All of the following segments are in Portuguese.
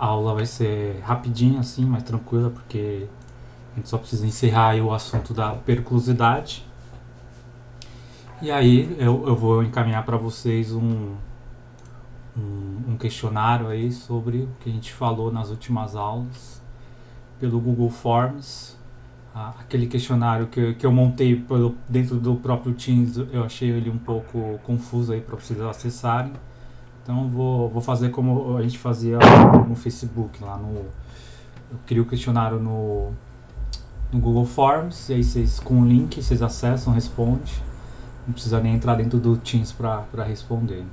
A aula vai ser rapidinha assim, mais tranquila, porque a gente só precisa encerrar aí o assunto da periculosidade. E aí eu vou encaminhar para vocês um questionário aí sobre o que a gente falou nas últimas aulas pelo Google Forms. Aquele questionário que eu montei dentro do próprio Teams, eu achei ele um pouco confuso aí para vocês acessarem. Então vou fazer como a gente fazia no Facebook, lá no. Eu crio o questionário no Google Forms, e aí vocês com o link vocês acessam, respondem. Não precisa nem entrar dentro do Teams para responder.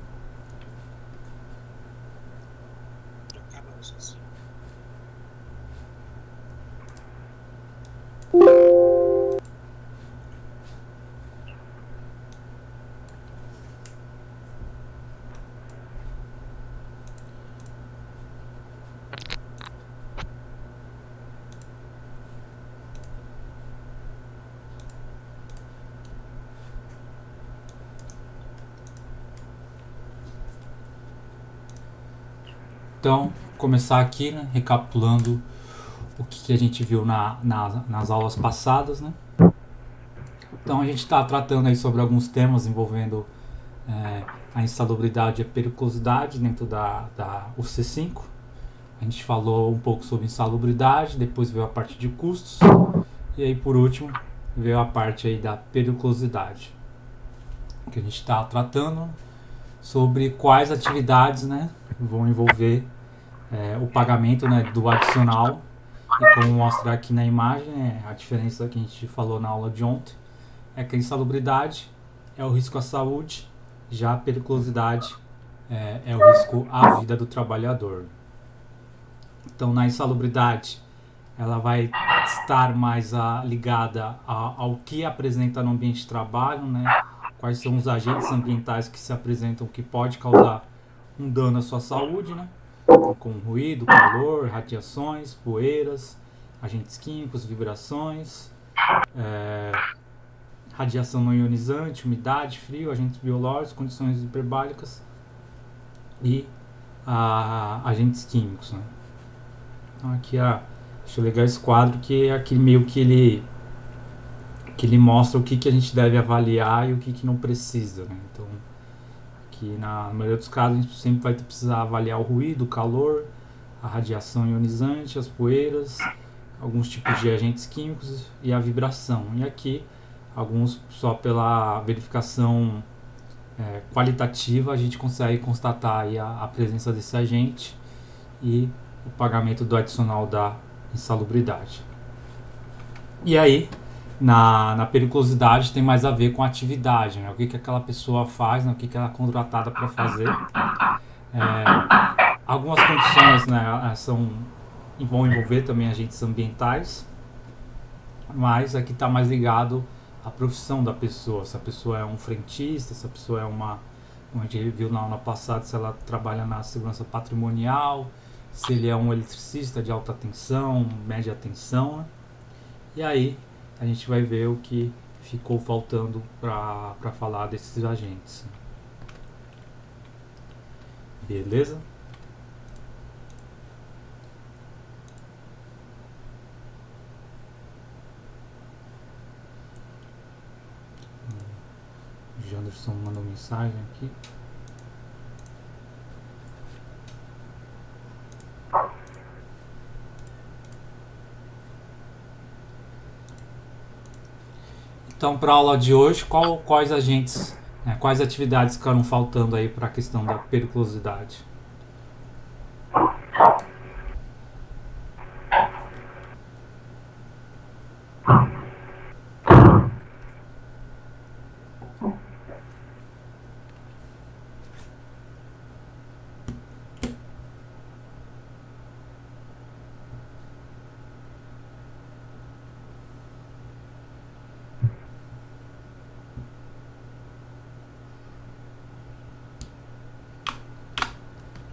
Então, começar aqui, né, recapitulando o que a gente viu nas aulas passadas, né? Então a gente está tratando aí sobre alguns temas envolvendo a insalubridade e a periculosidade dentro da UC5. A gente falou um pouco sobre insalubridade, depois veio a parte de custos e aí por último veio a parte aí da periculosidade, que a gente está tratando sobre quais atividades, né, vão envolver o pagamento, né, do adicional. E como mostrar aqui na imagem, a diferença que a gente falou na aula de ontem é que a insalubridade é o risco à saúde, já a periculosidade é o risco à vida do trabalhador. Então, na insalubridade, ela vai estar mais ligada ao que apresenta no ambiente de trabalho, né? Quais são os agentes ambientais que se apresentam que pode causar um dano à sua saúde, né? Como ruído, calor, radiações, poeiras, agentes químicos, vibrações, radiação não ionizante, umidade, frio, agentes biológicos, condições hiperbálicas e agentes químicos, né? Então aqui acho legal esse quadro, que é aquele meio que ele mostra o que a gente deve avaliar e o que não precisa, né? Então aqui na maioria dos casos a gente sempre vai precisar avaliar o ruído, o calor, a radiação ionizante, as poeiras, alguns tipos de agentes químicos e a vibração. E aqui alguns só pela verificação qualitativa a gente consegue constatar aí a presença desse agente e o pagamento do adicional da insalubridade. E aí, na periculosidade tem mais a ver com a atividade, né? O que aquela pessoa faz, né? O que ela é contratada para fazer. Algumas condições, né, vão envolver também agentes ambientais, mas aqui está mais ligado à profissão da pessoa. Se a pessoa é um frentista, se a pessoa é como a gente viu na aula passada, se ela trabalha na segurança patrimonial, se ele é um eletricista de alta tensão, média tensão, né? E aí a gente vai ver o que ficou faltando para falar desses agentes. Beleza? O Janderson mandou mensagem aqui. Então, para a aula de hoje, quais agentes, quais atividades ficaram faltando aí para a questão da periculosidade?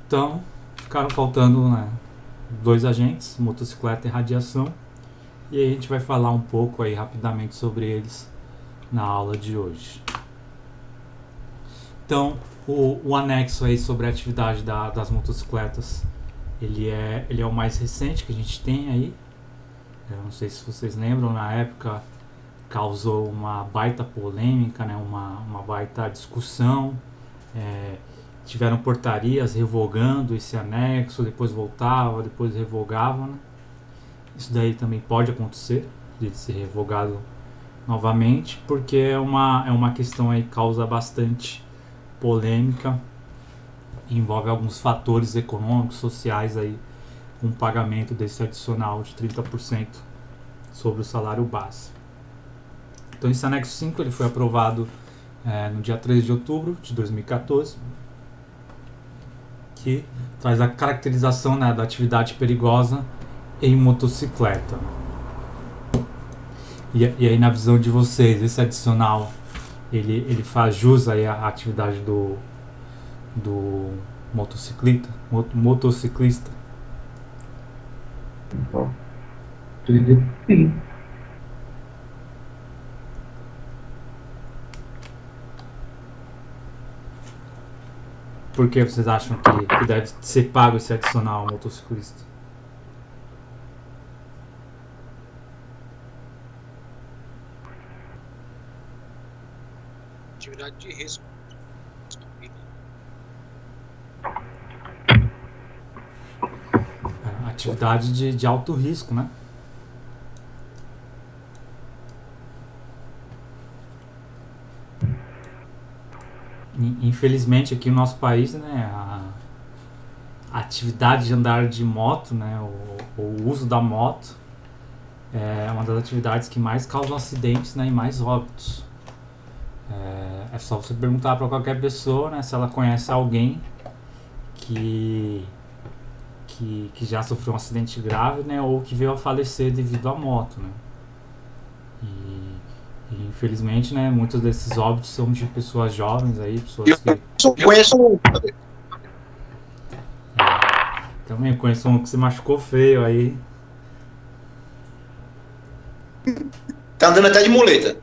Então, ficaram faltando, né, dois agentes, motocicleta e radiação. E aí a gente vai falar um pouco aí rapidamente sobre eles na aula de hoje. Então, o anexo aí sobre a atividade das motocicletas Ele é o mais recente que a gente tem aí. Eu não sei se vocês lembram, na época causou uma baita polêmica, né? Uma baita discussão. É, tiveram portarias revogando esse anexo, depois voltava, depois revogava, né? Isso daí também pode acontecer, de ser revogado novamente, porque é uma questão aí que causa bastante polêmica, envolve alguns fatores econômicos, sociais aí, com o pagamento desse adicional de 30% sobre o salário base. Então esse anexo 5 ele foi aprovado no dia 13 de outubro de 2014, que traz a caracterização, né, da atividade perigosa em motocicleta. E aí, na visão de vocês, esse adicional ele faz jus aí à atividade do motociclista? Acredito que sim. Por que vocês acham que deve ser pago esse adicional ao motociclista? Atividade de risco. Atividade de alto risco, né? Infelizmente aqui no nosso país, né, a atividade de andar de moto, né, o uso da moto é uma das atividades que mais causam acidentes, né, e mais óbitos. É só você perguntar para qualquer pessoa, né, se ela conhece alguém que já sofreu um acidente grave, né, ou que veio a falecer devido à moto, né. E infelizmente, né, muitos desses óbitos são de pessoas jovens aí, pessoas que... Eu conheço um. Também conheço um que se machucou feio aí. Tá andando até de muleta.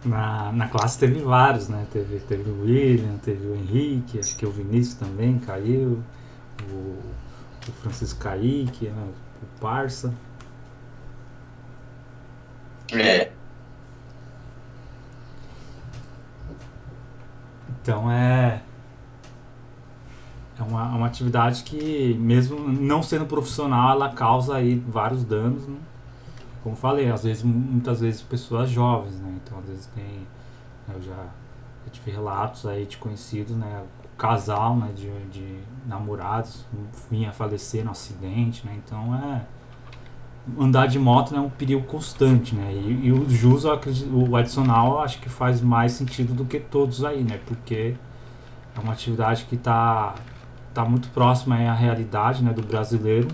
Na classe teve vários, né? Teve o William, teve o Henrique, acho que o Vinícius também caiu, o Francisco Kaique, né? O Parça. É. Então é uma atividade que, mesmo não sendo profissional, ela causa aí vários danos, né? Como falei, às vezes, muitas vezes pessoas jovens, né? Então às vezes tem... Eu tive relatos aí de conhecidos, né? O casal, né? De namorados vinha a falecer no acidente, né? Então andar de moto, né, é um perigo constante, né? E o jus, eu acredito, o adicional, eu acho que faz mais sentido do que todos aí, né? Porque é uma atividade que tá muito próxima aí à realidade, né, do brasileiro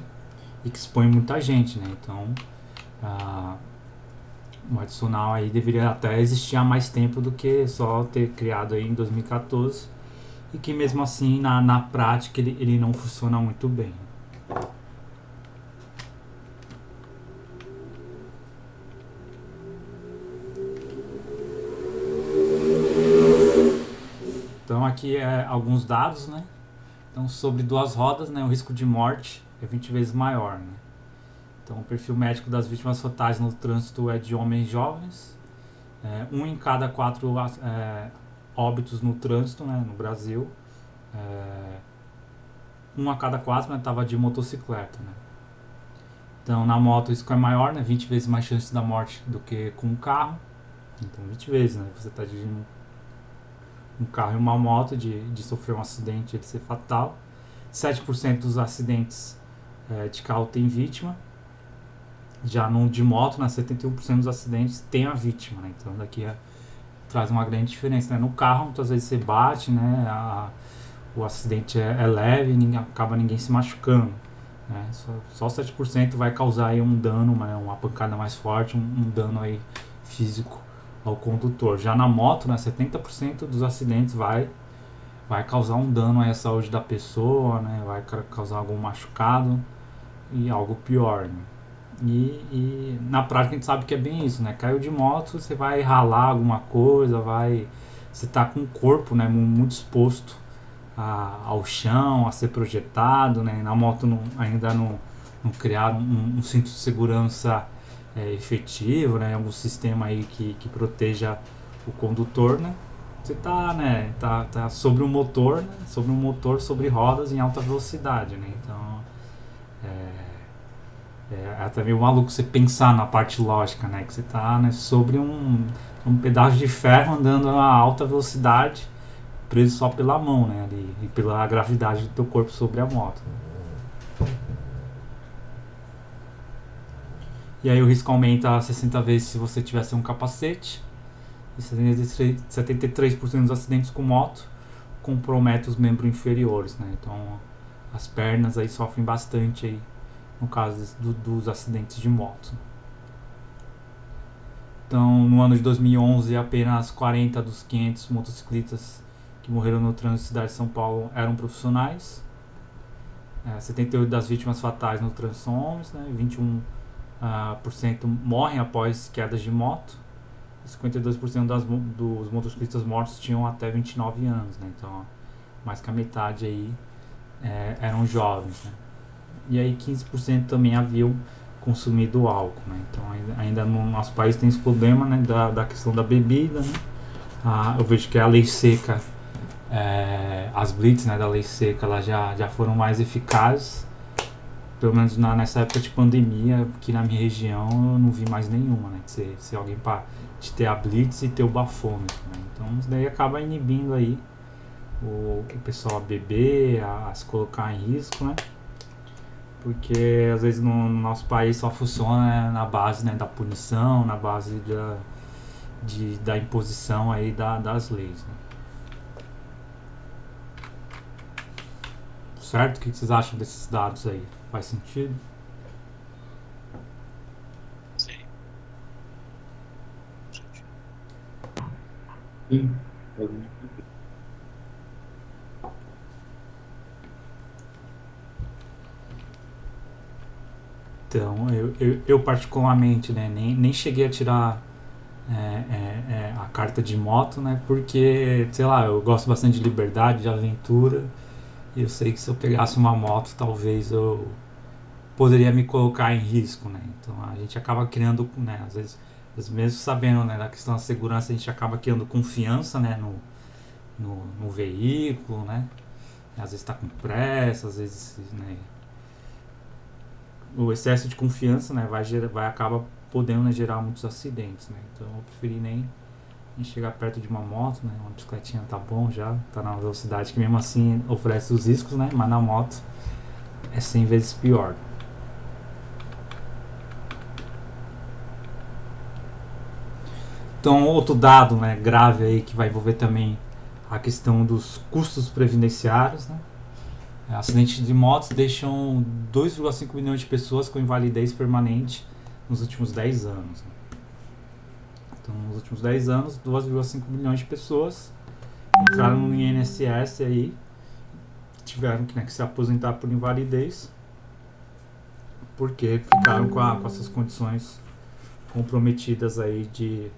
e que expõe muita gente, né? Então, o adicional aí deveria até existir há mais tempo do que só ter criado aí em 2014 e que mesmo assim na prática ele não funciona muito bem. Então aqui alguns dados, né? Então sobre duas rodas, né, o risco de morte é 20 vezes maior, né? Então o perfil médico das vítimas fatais no trânsito é de homens jovens. Um em cada 4 óbitos no trânsito, né, no Brasil. Um a cada 4 estava, né, de motocicleta, né? Então na moto o risco é maior, né, 20 vezes mais chance da morte do que com um carro. Então 20 vezes, né? Você está dirigindo um carro e uma moto de sofrer um acidente e de ser fatal. 7% dos acidentes de carro tem vítima. Já no de moto, né, 71% dos acidentes tem a vítima, né? Então daqui traz uma grande diferença, né? No carro muitas vezes você bate, né? O acidente é leve e acaba ninguém se machucando, né? Só 7% vai causar aí um dano, uma pancada mais forte, um dano aí físico ao condutor. Já na moto, né, 70% dos acidentes vai causar um dano aí à saúde da pessoa, né? Vai causar algum machucado e algo pior, né? E na prática a gente sabe que é bem isso, né? Caiu de moto, você vai ralar alguma coisa, você tá com o corpo, né, muito exposto ao chão, a ser projetado, né? Na moto ainda não criaram um cinto de segurança efetivo, né? Algum sistema aí que proteja o condutor, né? Você tá sobre um motor, né? Sobre rodas em alta velocidade, né? Então é até meio maluco você pensar na parte lógica, né? Que você tá, né, sobre um pedaço de ferro andando a alta velocidade, preso só pela mão, né? Ali, e pela gravidade do teu corpo sobre a moto. E aí o risco aumenta 60 vezes se você tivesse um capacete. E 73% dos acidentes com moto comprometem os membros inferiores, né? Então as pernas aí sofrem bastante aí no caso dos acidentes de moto. Então, no ano de 2011, apenas 40 dos 500 motociclistas que morreram no trânsito da cidade de São Paulo eram profissionais. 78 das vítimas fatais no trânsito são homens, né? 21% morrem após quedas de moto. 52% dos motociclistas mortos tinham até 29 anos, né? Então, mais que a metade aí eram jovens, né? E aí 15% também haviam consumido álcool, né? Então ainda no nosso país tem esse problema, né, da questão da bebida, né? Eu vejo que a lei seca, as blitz, né, da lei seca, elas já foram mais eficazes, pelo menos nessa época de pandemia, que na minha região eu não vi mais nenhuma, né, de ser alguém de ter a blitz e ter o bafômetro, né? Então isso daí acaba inibindo aí o pessoal a beber, a se colocar em risco, né? Porque às vezes no nosso país só funciona na base, né, da punição, na base da imposição aí das leis, né? Certo? O que vocês acham desses dados aí? Faz sentido? Sim. Sim. Então, eu particularmente, né, nem cheguei a tirar a carta de moto, né, porque, sei lá, eu gosto bastante de liberdade, de aventura, e eu sei que se eu pegasse uma moto, talvez eu poderia me colocar em risco, né, então a gente acaba criando, né, às vezes mesmo sabendo, né, da questão da segurança, a gente acaba criando confiança, né, no veículo, né, às vezes está com pressa, às vezes, né, o excesso de confiança, né, vai acaba podendo, né, gerar muitos acidentes, né? Então eu preferi nem chegar perto de uma moto, né? Uma bicicletinha tá bom já, tá na velocidade que mesmo assim oferece os riscos, né? Mas na moto é 100 vezes pior. Então outro dado, né, grave aí que vai envolver também a questão dos custos previdenciários, né? Acidentes de motos deixam 2,5 milhões de pessoas com invalidez permanente nos últimos 10 anos. Então, nos últimos 10 anos, 2,5 milhões de pessoas entraram no INSS aí, tiveram que, né, que se aposentar por invalidez, porque ficaram com essas condições comprometidas aí de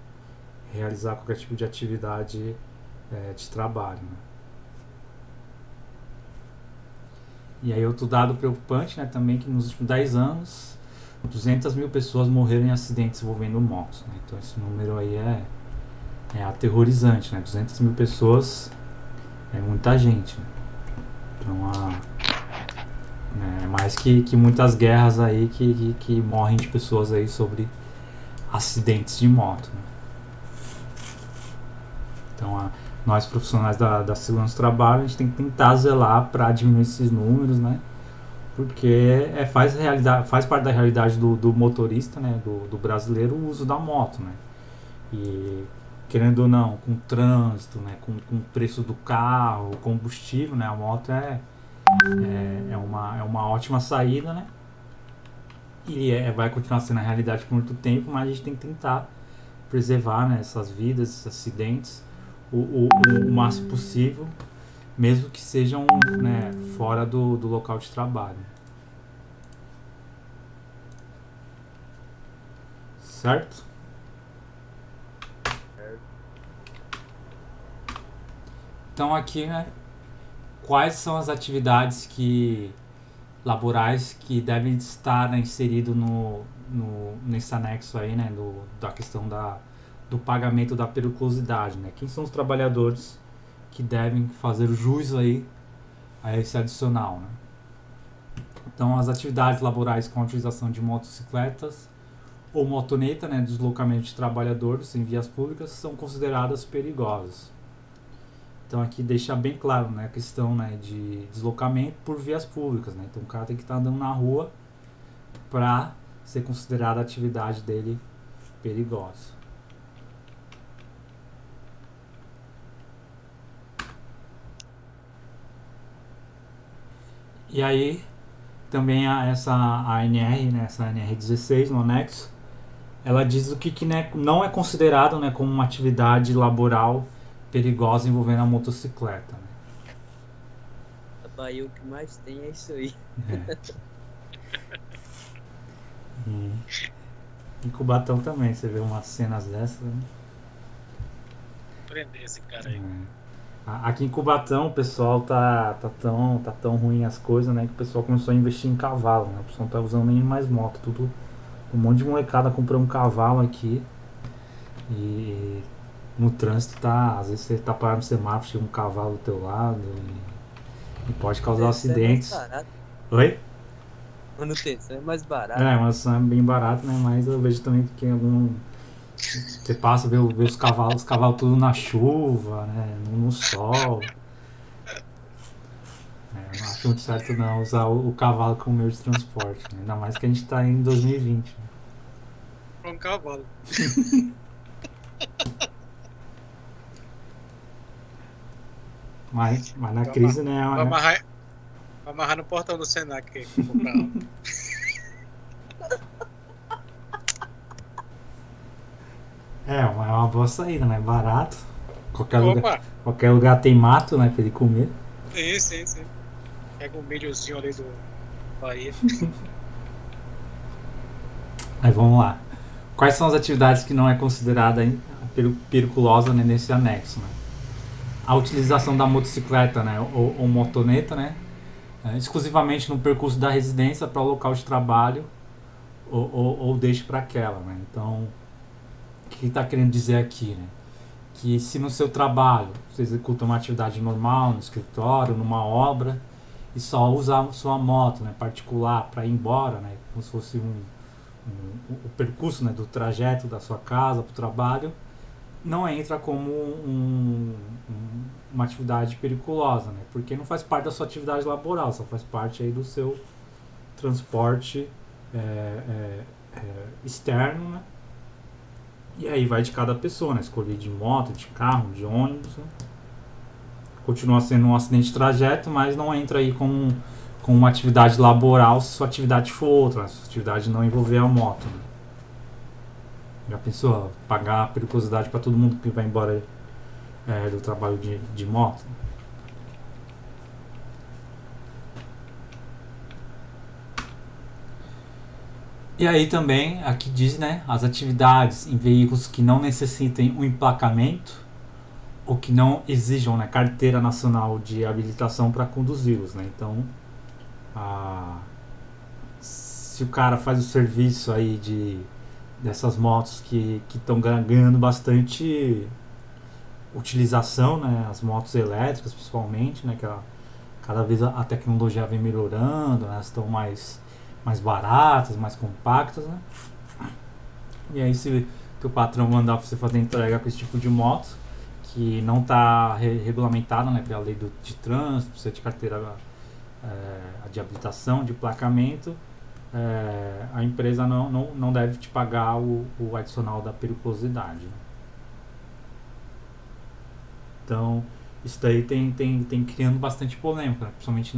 realizar qualquer tipo de atividade de trabalho, né? E aí outro dado preocupante, né, também, que nos últimos 10 anos 200 mil pessoas morreram em acidentes envolvendo motos, né? Então esse número aí é aterrorizante, né? 200 mil pessoas é muita gente, né? Então é mais que muitas guerras aí que morrem de pessoas aí sobre acidentes de moto, né? Então nós profissionais da segurança do trabalho, a gente tem que tentar zelar para diminuir esses números, né? Porque faz parte da realidade do motorista, né? Do brasileiro, o uso da moto, né? E querendo ou não, com o trânsito, né? Com o preço do carro, o combustível, né? A moto é uma ótima saída, né? E vai continuar sendo a realidade por muito tempo, mas a gente tem que tentar preservar, né, essas vidas, esses acidentes o máximo possível, mesmo que sejam, né, fora do local de trabalho. Certo? Então aqui, né, quais são as atividades laborais que devem estar, né, inserido nesse anexo aí, né, da questão do pagamento da periculosidade, né? Quem são os trabalhadores que devem fazer jus aí a esse adicional, né? Então, as atividades laborais com a utilização de motocicletas ou motoneta, né, deslocamento de trabalhadores em vias públicas, são consideradas perigosas. Então aqui deixa bem claro, né, a questão, né, de deslocamento por vias públicas, né? Então o cara tem que estar andando na rua para ser considerada a atividade dele perigosa. E aí também essa ANR, né, essa ANR16 no anexo, ela diz o que né, não é considerado, né, como uma atividade laboral perigosa envolvendo a motocicleta, né? A Bahia o que mais tem é isso aí. É. Em Cubatão também, você vê umas cenas dessas, né? Prender esse cara aí. Aqui em Cubatão o pessoal tá tão ruim as coisas, né? Que o pessoal começou a investir em cavalo, né? O pessoal não tá usando nem mais moto, tudo. Um monte de molecada comprando um cavalo aqui. E no trânsito tá. Às vezes você tá parado no semáforo, chega um cavalo do teu lado e pode causar acidentes. É mais barato. Oi? Manutenção é mais barato. Mas é bem barato, né? Mas eu vejo também que algum. Você passa a ver os cavalos tudo na chuva, né? No sol. Eu não acho muito certo não usar o cavalo como meio de transporte, né? Ainda mais que a gente tá em 2020. Né? Com um cavalo. Mas na crise, né? Vai amarrar no portão do Senac que comprar. É uma boa saída, né? Barato. Qualquer lugar tem mato, né? Pra ele comer. Sim. Pega um milhozinho ali do Bahia. Aí vamos lá. Quais são as atividades que não é considerada periculosa, né, nesse anexo, né? A utilização da motocicleta, né? Ou motoneta, né? Exclusivamente no percurso da residência para o local de trabalho ou deixe para aquela, né? Então, o que está querendo dizer aqui, né? Que se no seu trabalho você executa uma atividade normal, no escritório, numa obra, e só usa a sua moto, né, particular para ir embora, né, como se fosse o percurso, né, do trajeto da sua casa para o trabalho, não entra como uma atividade periculosa, né, porque não faz parte da sua atividade laboral, só faz parte aí do seu transporte externo, né. E aí vai de cada pessoa, né? Escolher de moto, de carro, de ônibus. Né? Continua sendo um acidente de trajeto, mas não entra aí com uma atividade laboral se sua atividade for outra, né? Se sua atividade não envolver a moto. Né? Já pensou pagar a periculosidade para todo mundo que vai embora do trabalho de moto? E aí também, aqui diz, né, as atividades em veículos que não necessitem um emplacamento ou que não exijam, né, carteira nacional de habilitação para conduzi-los, né? Então, se o cara faz o serviço aí dessas motos que estão ganhando bastante utilização, né, as motos elétricas principalmente, né, que cada vez a tecnologia vem melhorando, né, elas estão mais baratas, mais compactas, né? E aí se teu patrão mandar você fazer entrega com esse tipo de moto, que não está regulamentada, né, pela lei de trânsito, precisa de carteira de habilitação, de emplacamento, a empresa não deve te pagar o adicional da periculosidade. Né? Então, isso daí tem criando bastante polêmica, né? Principalmente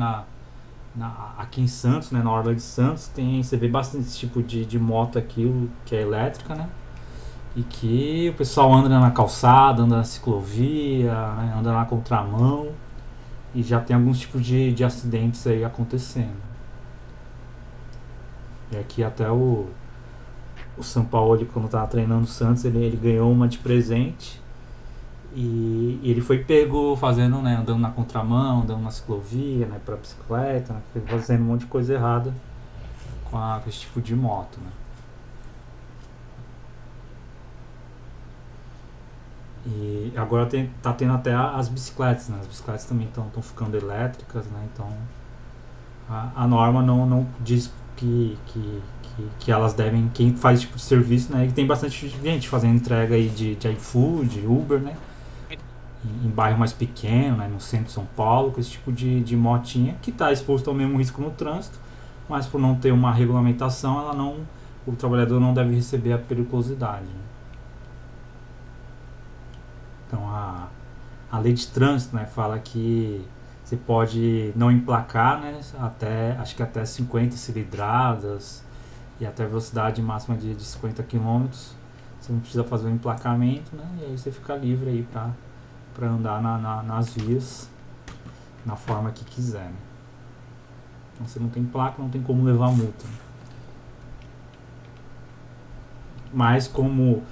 aqui em Santos, né, na Orla de Santos, você vê bastante esse tipo de moto aqui, que é elétrica, né? E que o pessoal anda na calçada, anda na ciclovia, né, anda na contramão, e já tem alguns tipos de acidentes aí acontecendo. E aqui até o São Paulo, quando estava treinando o Santos, ele ganhou uma de presente, E ele foi pego fazendo, né, andando na contramão, andando na ciclovia, né, pra bicicleta, né, fazendo um monte de coisa errada com esse tipo de moto, né. E agora tá tendo até as bicicletas, né, as bicicletas também estão ficando elétricas, né, então a norma não diz que elas devem, quem faz esse tipo de serviço, né, e tem bastante gente fazendo entrega aí de iFood, Uber, né, em bairro mais pequeno, né, no centro de São Paulo, com esse tipo de motinha, que está exposto ao mesmo risco no trânsito, mas por não ter uma regulamentação, o trabalhador não deve receber a periculosidade, né. Então a lei de trânsito, né, fala que você pode não emplacar, né, acho que até 50 cilindradas e até velocidade máxima de 50 quilômetros. Você não precisa fazer o emplacamento, né, e aí você fica livre aí para andar nas vias na forma que quiser, né. Então você não tem placa, não tem como levar multa, né. Mas como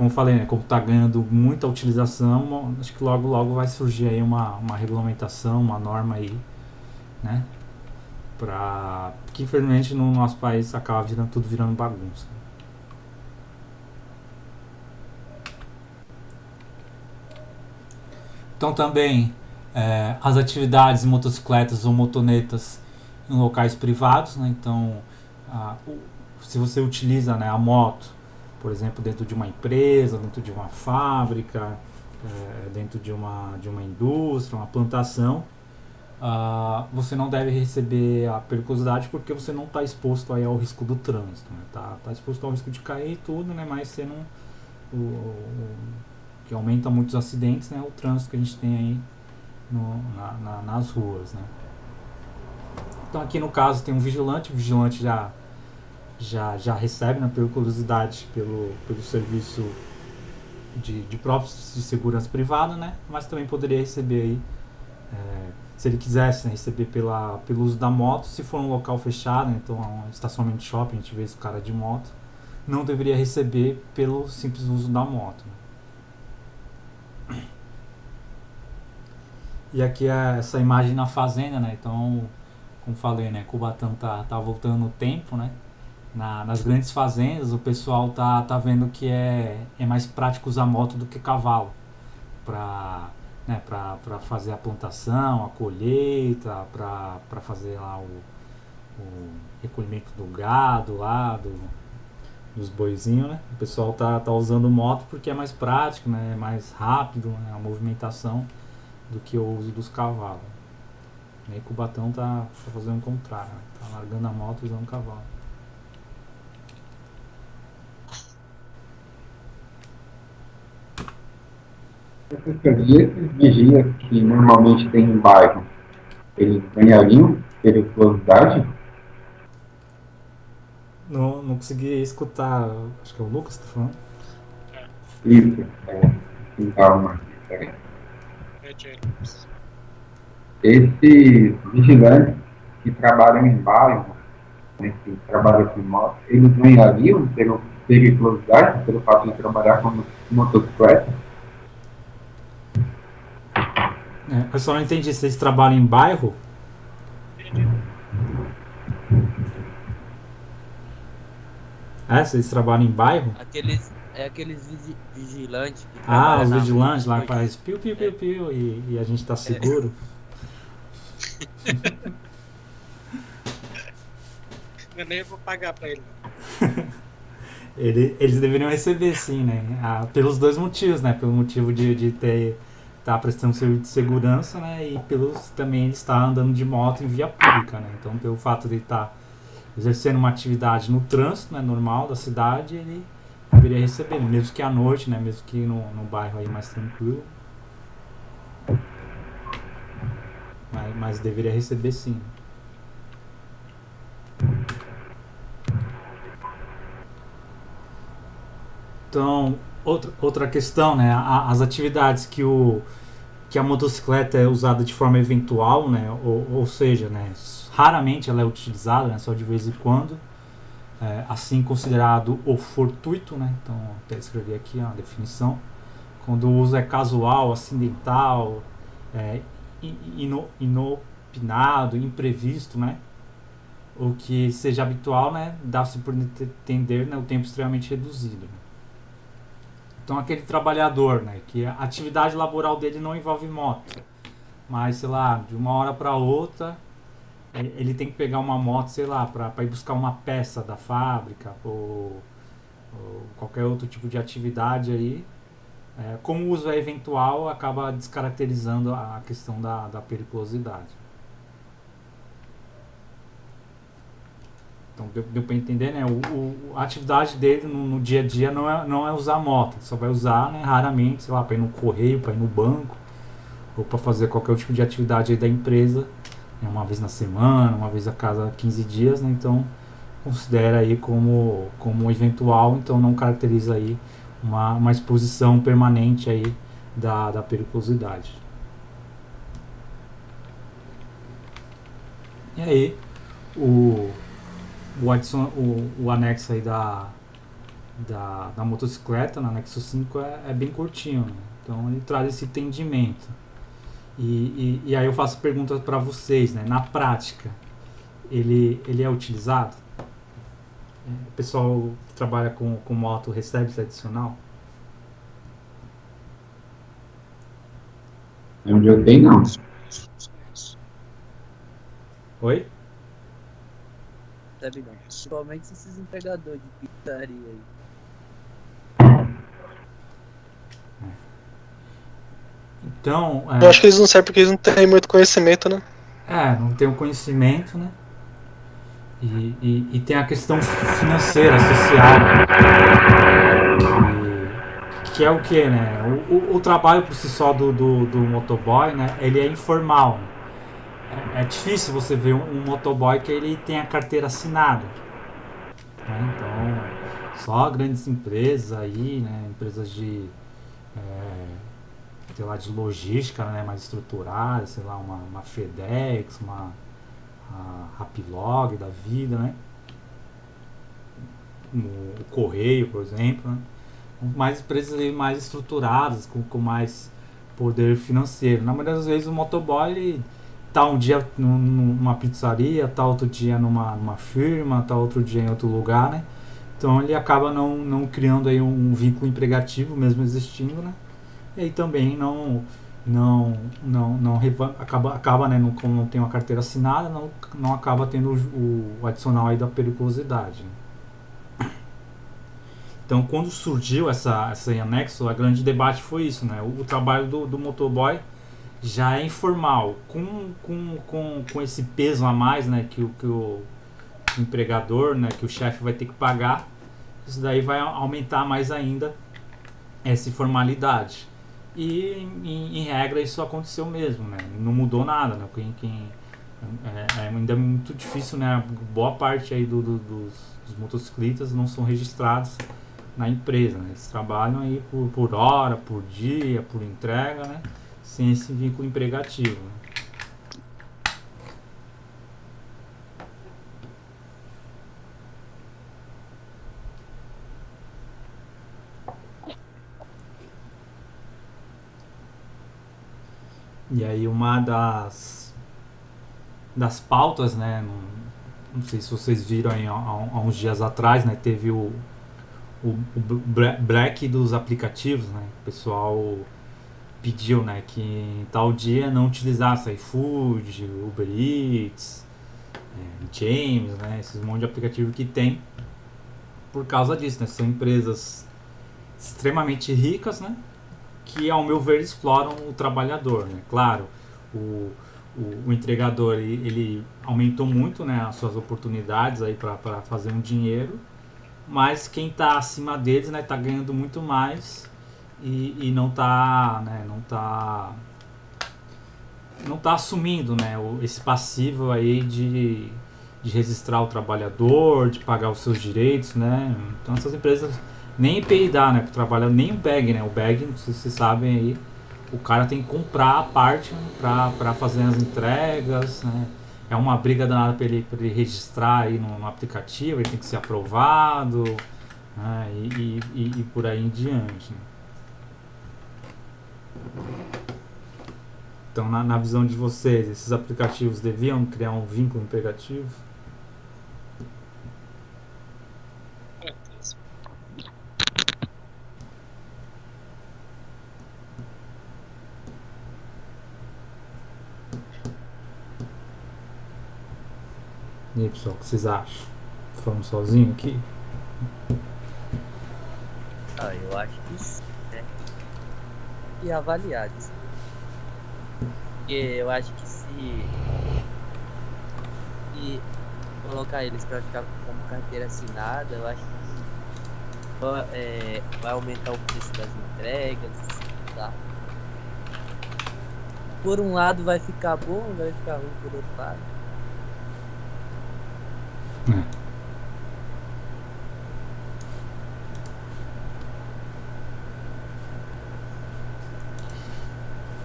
falei, né, como está ganhando muita utilização, acho que logo vai surgir aí uma regulamentação, uma norma aí, né, porque infelizmente no nosso país acaba tudo virando bagunça. Então também as atividades em motocicletas ou motonetas em locais privados, né, então se você utiliza, né, a moto, por exemplo, dentro de uma empresa, dentro de uma fábrica, dentro de uma indústria, uma plantação, você não deve receber a periculosidade porque você não está exposto aí ao risco do trânsito, né? Tá exposto ao risco de cair e tudo, né? Mas você não, que aumenta muitos acidentes, né? O trânsito que a gente tem aí nas ruas, né? Então aqui no caso tem um vigilante, o vigilante já recebe na periculosidade pelo serviço de próprios de segurança privada, né? Mas também poderia receber aí, se ele quisesse, né, receber pelo uso da moto, se for um local fechado, né, então um estacionamento de shopping, a gente vê esse cara de moto, não deveria receber pelo simples uso da moto, né? E aqui é essa imagem na fazenda, né? Então, como falei, né, Cubatão tá voltando no tempo, né? Nas grandes fazendas, o pessoal tá vendo que é mais prático usar moto do que cavalo para fazer a plantação, a colheita, para fazer lá o recolhimento do gado lá, dos boizinhos, né? O pessoal tá usando moto porque é mais prático, né? É mais rápido, né, a movimentação do que o uso dos cavalos. E aí Cubatão tá fazendo o contrário, né? Tá largando a moto e usando o cavalo. Professor, e esses vigias que normalmente tem em bairro, eles ganhariam periculosidade? Não consegui escutar, acho que é o Lucas que tá falando. Isso, pintar uma diferença. Esses vigilantes que trabalham em bairro, né, que trabalham com moto, eles ganhariam periculosidade pelo fato de trabalhar com motocicleta? Eu só não entendi se eles trabalham em bairro. Se eles trabalham em bairro? Aqueles vigilantes que Os trabalham na vigilantes rua, lá que faz piu, piu, piu, piu, e a gente tá seguro. Eu nem vou pagar pra ele. Eles deveriam receber sim, né? Pelos dois motivos, né? Pelo motivo de tá prestando serviço de segurança, né? E também ele está andando de moto em via pública, né? Então pelo fato de ele estar exercendo uma atividade no trânsito, né, normal da cidade, ele deveria receber, mesmo que à noite, né? Mesmo que no bairro aí mais tranquilo. Mas deveria receber sim. Então, outra questão, né? As atividades que a motocicleta é usada de forma eventual, né? Ou seja, né, raramente ela é utilizada, né, só de vez em quando, assim considerado o fortuito, né? Então, até escrevi aqui a definição. quando o uso é casual, acidental, inopinado, imprevisto, né? O que seja habitual, né? Dá-se por entender, né, o tempo extremamente reduzido. Então aquele trabalhador, né, que a atividade laboral dele não envolve moto, mas sei lá, de uma hora para outra ele tem que pegar uma moto, sei lá, para ir buscar uma peça da fábrica ou qualquer outro tipo de atividade aí. Como o uso é eventual, acaba descaracterizando a questão da periculosidade. Então deu para entender, né? A atividade dele no dia a dia não é usar moto, só vai usar, né, raramente, sei lá, para ir no correio, para ir no banco ou para fazer qualquer tipo de atividade aí da empresa, né, uma vez na semana, uma vez a cada 15 dias, né? Então considera aí como eventual, então não caracteriza aí uma exposição permanente aí da periculosidade. E aí o anexo aí da motocicleta, no anexo 5, é bem curtinho, né? Então ele traz esse entendimento. E aí eu faço perguntas para vocês, né? Na prática, ele é utilizado? O pessoal que trabalha com moto recebe esse adicional? Onde eu tenho, não. Oi? Sabe não. Principalmente esses entregadores de pizzaria aí. Então, Eu acho que eles não servem porque eles não têm muito conhecimento, né? não tem o conhecimento, né? E tem a questão financeira, social, que é o que, né? O trabalho por si só do motoboy, né? Ele é informal. É difícil você ver um motoboy que ele tem a carteira assinada, né? Então, só grandes empresas aí, né? Empresas de sei lá, de logística, né, mais estruturada, sei lá, uma FedEx, uma Rapilog da vida, né? O Correio, por exemplo, né? Mais empresas mais estruturadas, com mais poder financeiro. Na maioria das vezes o motoboy ele tá um dia numa pizzaria, tá outro dia numa firma, tá outro dia em outro lugar, né? Então ele acaba não criando aí um vínculo emregativo, mesmo existindo, né? E aí também acaba, né, como não tem uma carteira assinada, não acaba tendo o adicional aí da periculosidade, né? Então, quando surgiu esse anexo, o grande debate foi isso, né? O trabalho do motoboy já é informal, com esse peso a mais, né, que o empregador, né, que o chefe vai ter que pagar. Isso daí vai aumentar mais ainda essa informalidade. E em regra isso aconteceu mesmo, né? Não mudou nada, né? Ainda é muito difícil, né? Boa parte aí dos motociclistas não são registrados na empresa, né? Eles trabalham aí por hora, por dia, por entrega, né? Sem esse vínculo empregativo, né? E aí uma das pautas, né? Não sei se vocês viram aí há uns dias atrás, né? Teve o Black dos aplicativos, né? O pessoal pediu, né, que em tal dia não utilizasse iFood, Uber Eats, James, né? Esses monte de aplicativo que tem por causa disso, né? São empresas extremamente ricas, né? Que, ao meu ver, exploram o trabalhador, né? Claro, o entregador ele aumentou muito, né, as suas oportunidades aí para fazer um dinheiro, mas quem está acima deles, né, tá ganhando muito mais e não tá, né, não tá assumindo, né, esse passivo aí de registrar o trabalhador, de pagar os seus direitos, né? Então essas empresas nem IPI dá, né, pro trabalhador, nem o bag, né? O bag, não sei se vocês sabem aí, o cara tem que comprar a parte, né, para fazer as entregas, né? É uma briga danada para ele registrar aí no aplicativo, ele tem que ser aprovado, né? E por aí em diante, né? Então, na visão de vocês, esses aplicativos deviam criar um vínculo emregativo? E aí, pessoal, o que vocês acham? Falando sozinho aqui? Eu acho que sim, né? E avaliar isso. Porque eu acho que se colocar eles pra ficar como carteira assinada, eu acho que vai aumentar o preço das entregas, tá? Por um lado vai ficar bom, vai ficar ruim por outro lado.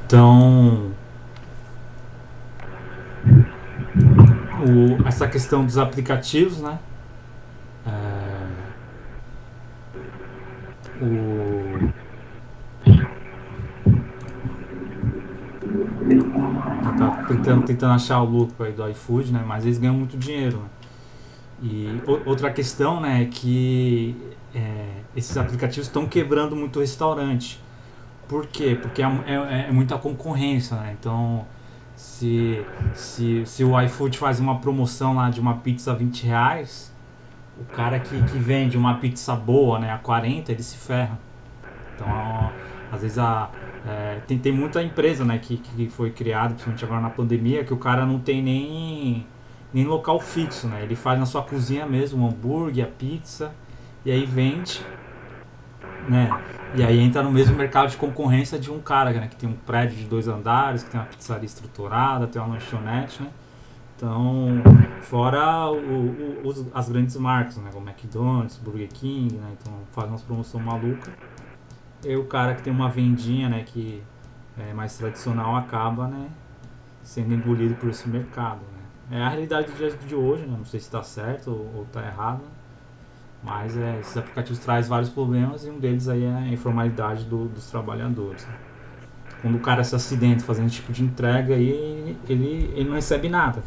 Então, essa questão dos aplicativos, né? Tá tentando achar o lucro aí do iFood, né? Mas eles ganham muito dinheiro, né? E outra questão, né, é que esses aplicativos estão quebrando muito o restaurante. Por quê? Porque é muita concorrência, né? Então, se o iFood faz uma promoção lá de uma pizza a R$20, o cara que vende uma pizza boa, né, a 40, ele se ferra. Então, às vezes tem muita empresa, né, que foi criada, principalmente agora na pandemia, que o cara não tem nem local fixo, né? Ele faz na sua cozinha mesmo, um hambúrguer, a pizza, e aí vende, né? E aí entra no mesmo mercado de concorrência de um cara, né, que tem um prédio de 2 andares, que tem uma pizzaria estruturada, tem uma lanchonete, né? Então, fora as grandes marcas, né, como McDonald's, Burger King, né? Então faz uma promoção maluca. E o cara que tem uma vendinha, né, que é mais tradicional, acaba, né, sendo engolido por esse mercado, né? É a realidade do dia de hoje, né? Não sei se está certo ou está errado, mas esses aplicativos trazem vários problemas e um deles aí é a informalidade dos trabalhadores, né? Quando o cara se acidenta fazendo esse tipo de entrega, aí ele não recebe nada.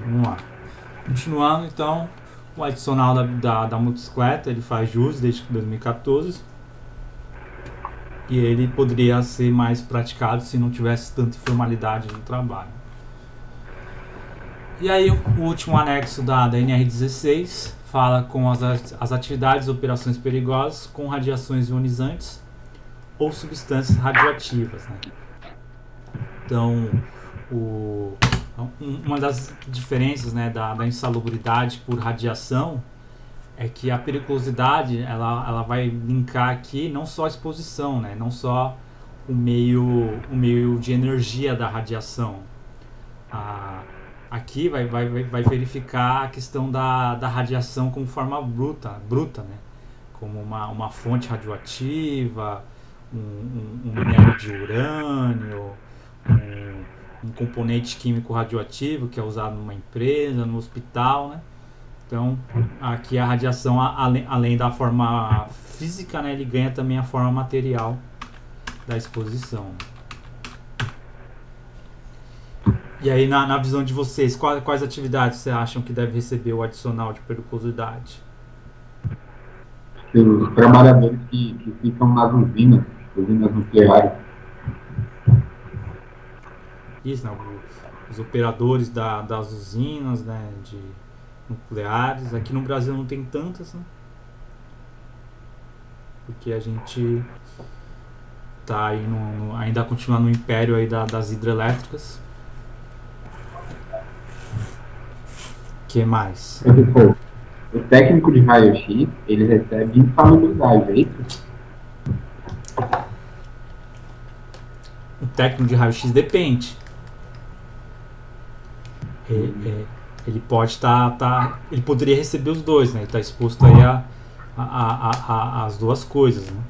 Vamos lá. Continuando, então, o adicional da motocicleta, ele faz jus desde 2014 e ele poderia ser mais praticado se não tivesse tanta informalidade no trabalho. E aí o último anexo da NR16 fala com as atividades e operações perigosas com radiações ionizantes ou substâncias radioativas, né? Então, uma das diferenças, né, da insalubridade por radiação é que a periculosidade ela vai linkar aqui não só a exposição, né, não só o meio de energia da radiação. Aqui vai verificar a questão da radiação como forma bruta, né, como uma fonte radioativa, um minério de urânio, um componente químico radioativo que é usado numa empresa, no hospital, né? Então, aqui a radiação, além da forma física, né, ele ganha também a forma material da exposição. E aí, na visão de vocês, quais atividades vocês acham que deve receber o adicional de periculosidade? Os trabalhadores que ficam nas usinas nucleares. Isso, né? Os operadores das usinas, né, de nucleares. Aqui no Brasil não tem tantas, né? Porque a gente tá aí ainda continua no império aí das hidrelétricas. Que mais? O técnico de raio-x, ele recebe insalubridade, é isso? O técnico de raio-x depende. Ele pode ele poderia receber os dois, né? Ele está exposto aí as duas coisas, né?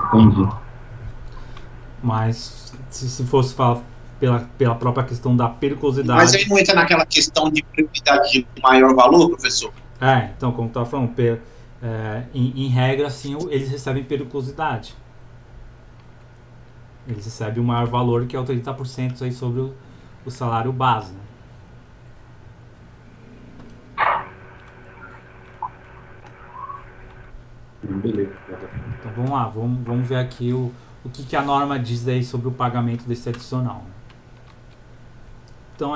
Entendi. Mas se fosse falar pela própria questão da periculosidade. Mas aí não entra naquela questão de prioridade de maior valor, professor? Então, como eu estava falando, em regra, sim, eles recebem periculosidade. Eles recebem o maior valor, que é o 30% aí sobre o salário base, né? Beleza. Então vamos lá, vamos ver aqui o que a norma diz aí sobre o pagamento desse adicional, né? Então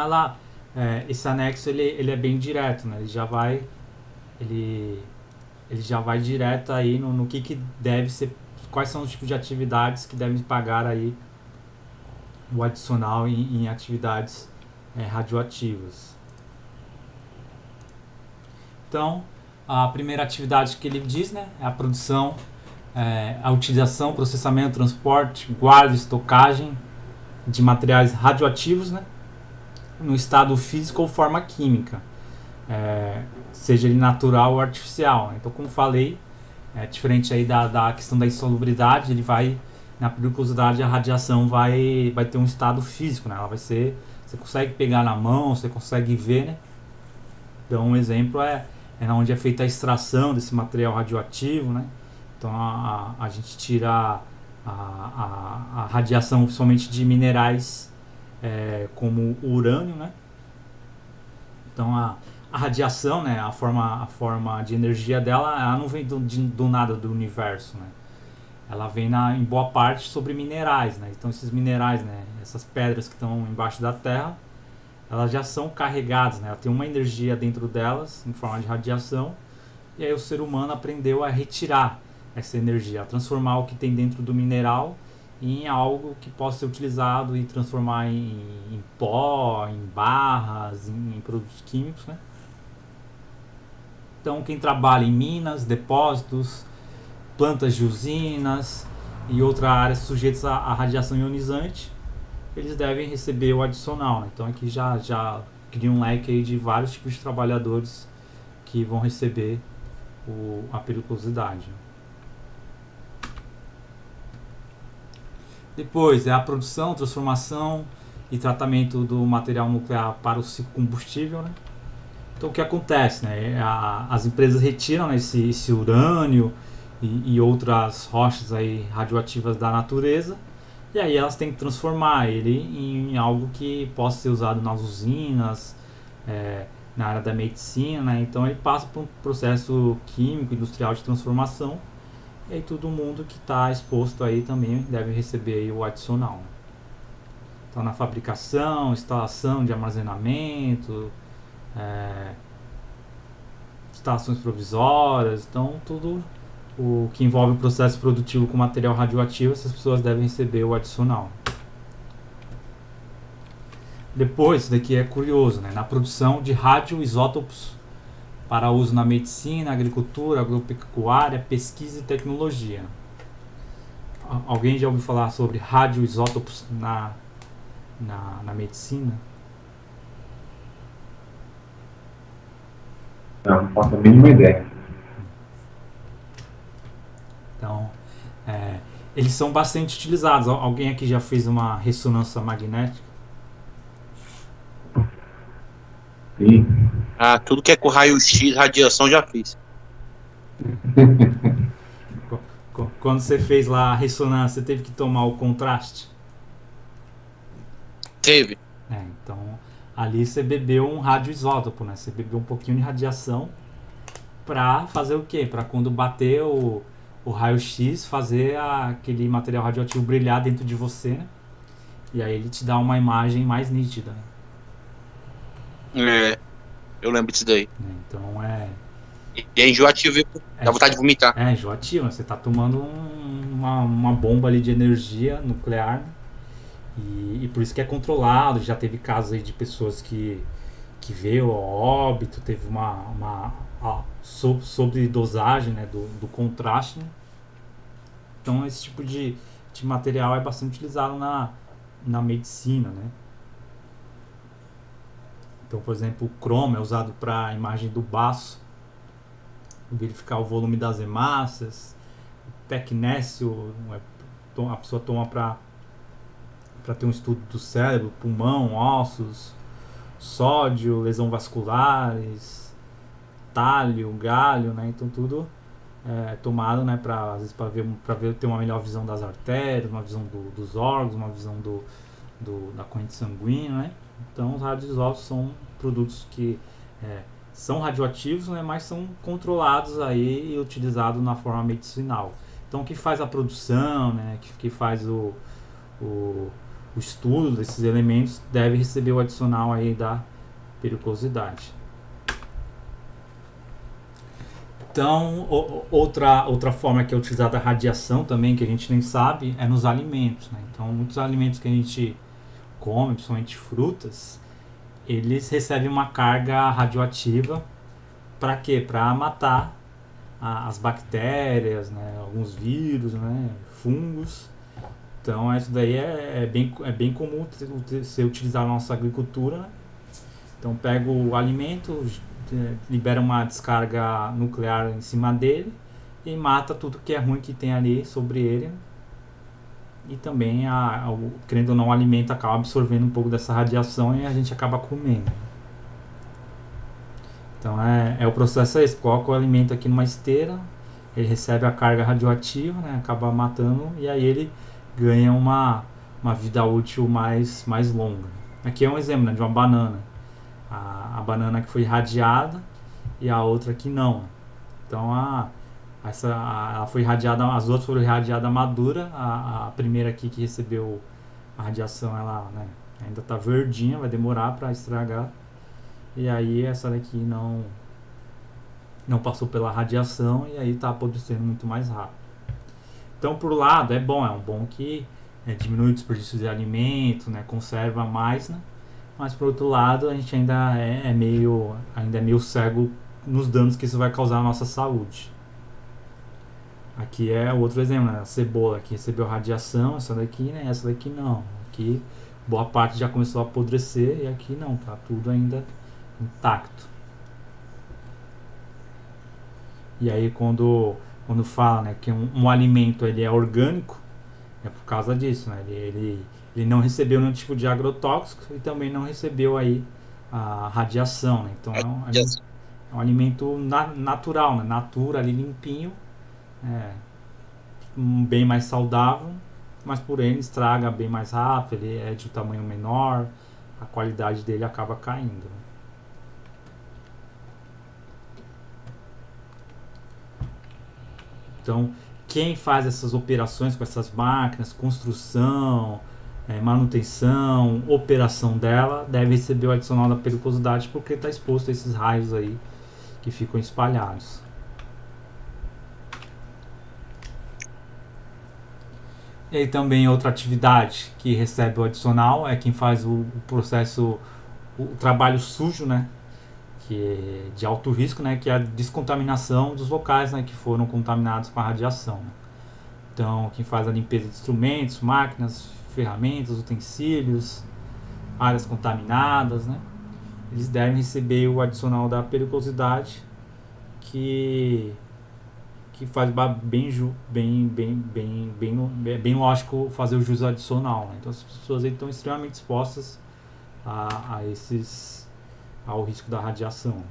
esse anexo ele é bem direto, né? Ele já vai direto aí no que deve ser, quais são os tipos de atividades que devem pagar aí o adicional em atividades radioativas. Então, a primeira atividade que ele diz, né, é a produção, a utilização, processamento, transporte, guarda e estocagem de materiais radioativos, né, no estado físico ou forma química, seja ele natural ou artificial. Então, como falei, diferente aí da questão da insalubridade, ele vai, na periculosidade, a radiação vai ter um estado físico, né, ela vai ser, você consegue pegar na mão, você consegue ver, né. Então, um exemplo é onde é feita a extração desse material radioativo, né? Então a gente tira a radiação principalmente de minerais como o urânio, né? Então a radiação, né, a forma de energia dela, ela não vem do nada do universo, né? Ela vem em boa parte sobre minerais, né? Então esses minerais, né, essas pedras que estão embaixo da Terra, elas já são carregadas, né? Ela tem uma energia dentro delas, em forma de radiação, e aí o ser humano aprendeu a retirar essa energia, a transformar o que tem dentro do mineral em algo que possa ser utilizado e transformar em pó, em barras, em produtos químicos, né? Então quem trabalha em minas, depósitos, plantas de usinas e outras áreas sujeitas à radiação ionizante, eles devem receber o adicional, né? Então aqui já cria um leque aí de vários tipos de trabalhadores que vão receber a periculosidade. Depois é a produção, transformação e tratamento do material nuclear para o ciclo combustível, né? Então o que acontece, né? As empresas retiram, né, esse urânio e outras rochas aí radioativas da natureza. E aí elas têm que transformar ele em algo que possa ser usado nas usinas, na área da medicina, né? Então ele passa por um processo químico, industrial de transformação. E aí todo mundo que está exposto aí também deve receber aí o adicional. Então na fabricação, instalação de armazenamento, instalações provisórias, então tudo o que envolve o processo produtivo com material radioativo, essas pessoas devem receber o adicional. Depois, isso daqui é curioso, né? Na produção de radioisótopos para uso na medicina, agricultura, agropecuária, pesquisa e tecnologia. Alguém já ouviu falar sobre radioisótopos na medicina? Não faço a mínima ideia. Então, eles são bastante utilizados. Alguém aqui já fez uma ressonância magnética? Sim. Ah, tudo que é com raio-x, radiação, já fiz. Quando você fez lá a ressonância, você teve que tomar o contraste? Teve. Então, ali você bebeu um radioisótopo, né? Você bebeu um pouquinho de radiação para fazer o quê? Para quando bater o raio-x, fazer aquele material radioativo brilhar dentro de você, né? E aí ele te dá uma imagem mais nítida, né? Eu lembro disso daí. Então E é enjoativo, viu? Dá vontade de vomitar. É enjoativo, né? Você tá tomando uma bomba ali de energia nuclear, né? E por isso que é controlado. Já teve casos aí de pessoas que veio ao óbito, teve uma sobredosagem, né, do contraste, né? Então esse tipo de material é bastante utilizado na medicina, né? Então, por exemplo, o cromo é usado para a imagem do baço, verificar o volume das hemácias. O tecnécio a pessoa toma para para ter um estudo do cérebro, pulmão, ossos, sódio, lesão vasculares, talho, galho, né? Então tudo é tomado, né, às vezes para ver ter uma melhor visão das artérias, uma visão dos órgãos, uma visão da corrente sanguínea, né? Então os radioisótopos são produtos que são radioativos, né, mas são controlados aí e utilizados na forma medicinal. Então o que faz a produção, né, que faz o estudo desses elementos deve receber o adicional aí da periculosidade. Então, outra forma que é utilizada a radiação também, que a gente nem sabe, é nos alimentos, né? Então, muitos alimentos que a gente come, principalmente frutas, eles recebem uma carga radioativa. Para quê? Para matar as bactérias, né? Alguns vírus, né? Fungos. Então, isso daí é bem comum ser utilizado na nossa agricultura, né? Então, pega o alimento, libera uma descarga nuclear em cima dele e mata tudo que é ruim que tem ali sobre ele, né? E também, querendo ou não, o alimento acaba absorvendo um pouco dessa radiação e a gente acaba comendo. Então o processo é esse: coloca o alimento aqui numa esteira, ele recebe a carga radioativa, né? Acaba matando, e aí ele ganha uma vida útil mais longa. Aqui é um exemplo, né, de uma banana. A banana que foi irradiada e a outra que não. Então ela foi irradiada, as outras foram irradiadas madura. A primeira aqui que recebeu a radiação, ela, né, ainda está verdinha, vai demorar para estragar. E aí essa daqui não passou pela radiação e aí está apodrecendo muito mais rápido. Então, por um lado, é um bom que diminui o desperdício de alimento, né, conserva mais, né? Mas por outro lado, a gente ainda é meio cego nos danos que isso vai causar à nossa saúde. Aqui é outro exemplo, né? A cebola que recebeu radiação, essa daqui, né? Essa daqui não. Aqui boa parte já começou a apodrecer e aqui não, tá tudo ainda intacto. E aí quando fala, né, que um alimento ele é orgânico, é por causa disso, né? Ele não recebeu nenhum tipo de agrotóxico e também não recebeu aí a radiação, né? Então é um alimento natural, né? Natura ali, limpinho, bem mais saudável, mas por ele estraga bem mais rápido, ele é de um tamanho menor, a qualidade dele acaba caindo, né? Então, quem faz essas operações com essas máquinas, construção, manutenção, operação dela, deve receber o adicional da periculosidade porque está exposto a esses raios aí que ficam espalhados. E aí também outra atividade que recebe o adicional é quem faz o processo, o trabalho sujo, né? Que é de alto risco, né, que é a descontaminação dos locais, né, que foram contaminados com a radiação, né? Então, quem faz a limpeza de instrumentos, máquinas, ferramentas, utensílios, áreas contaminadas, né, eles devem receber o adicional da periculosidade que faz bem lógico fazer o juízo adicional, né? Então, as pessoas aí estão extremamente expostas ao risco da radiação.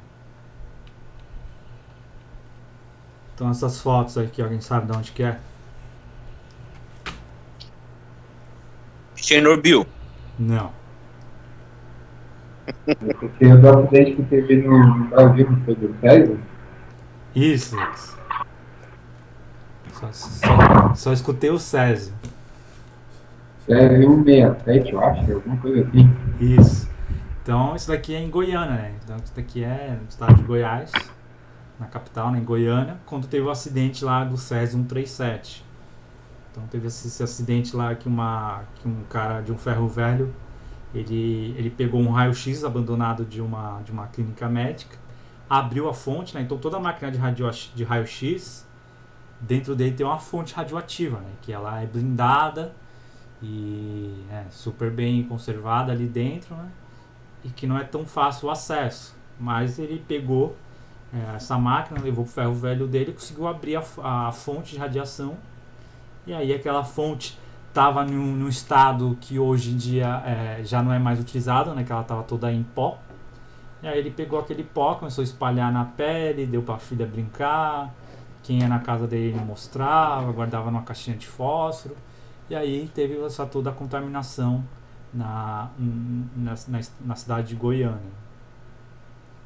Então essas fotos aqui, alguém sabe de onde que é? Chernobyl. Não. Porque o do acidente que teve no Brasil, não foi do César? Isso. Só escutei o Césio. César 167, eu acho, alguma coisa assim. Isso. Então isso daqui é em Goiânia, né? Então isso daqui é no estado de Goiás, na capital, né, em Goiânia, quando teve o acidente lá do Césio 137. Então teve esse acidente lá que um cara de um ferro velho, ele pegou um raio-x abandonado de uma clínica médica, abriu a fonte, né? Então toda a máquina de raio-x, dentro dele tem uma fonte radioativa, né? Que ela é blindada e super bem conservada ali dentro, né? E que não é tão fácil o acesso. Mas ele pegou essa máquina, levou o ferro velho dele e conseguiu abrir a fonte de radiação. E aí aquela fonte estava num estado que hoje em dia já não é mais utilizado, né? Que ela estava toda em pó. E aí ele pegou aquele pó, começou a espalhar na pele, deu para a filha brincar. Quem ia na casa dele ele mostrava, guardava numa caixinha de fósforo. E aí teve essa toda a contaminação na cidade de Goiânia.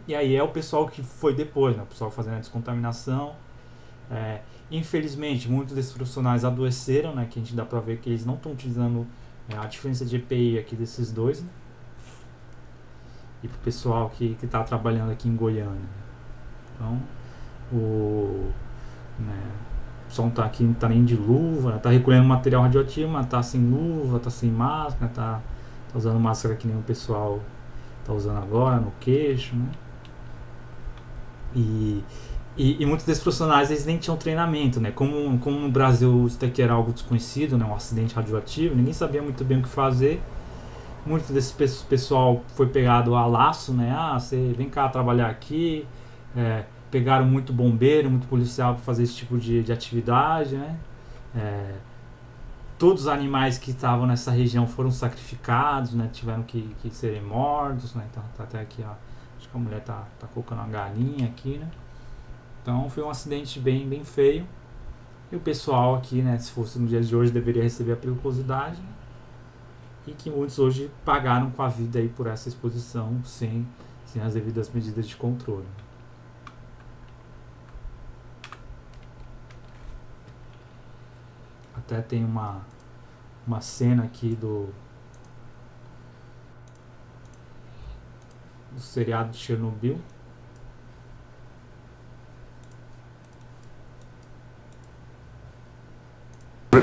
E aí é o pessoal que foi depois, né? O pessoal fazendo a descontaminação. Infelizmente, muitos desses profissionais adoeceram, né? Que a gente dá pra ver que eles não estão utilizando a diferença de EPI aqui desses dois, né? E pro pessoal que tá trabalhando aqui em Goiânia. Então, o pessoal não tá aqui, não tá nem de luva, né? Tá recolhendo material radioativo, mas tá sem luva, tá sem máscara, tá usando máscara que nem o pessoal tá usando agora no queixo, né? E muitos desses profissionais eles nem tinham treinamento, né? Como no Brasil isso daqui era algo desconhecido, né? Um acidente radioativo, ninguém sabia muito bem o que fazer. Muito desse pessoal foi pegado a laço, né? Você vem cá trabalhar aqui. Pegaram muito bombeiro, muito policial para fazer esse tipo de atividade, né? Todos os animais que estavam nessa região foram sacrificados, né? Tiveram que serem mortos, né? Então tá até aqui, ó. Acho que a mulher tá colocando uma galinha aqui, né? Então foi um acidente bem feio. E o pessoal aqui, né? Se fosse nos dias de hoje, deveria receber a periculosidade, né? E que muitos hoje pagaram com a vida aí por essa exposição sem as devidas medidas de controle. Até tem uma cena aqui do seriado de Chernobyl.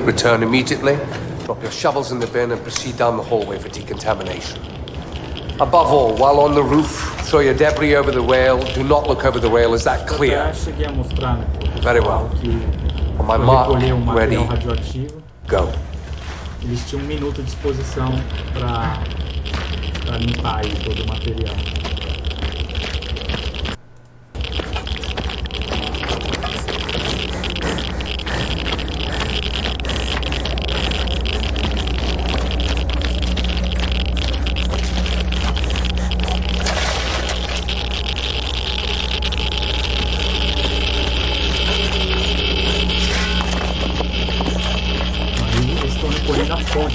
Return immediately, drop your shovels in the bin and proceed down the hallway for decontamination. Above all, while on the roof, throw your debris over the rail. Do not look over the rail. Is that clear? Cheguei a mostrar, né? Very well. On my mark, ready, go. Eles tinham 1 minuto de exposição para limpar aí todo o material.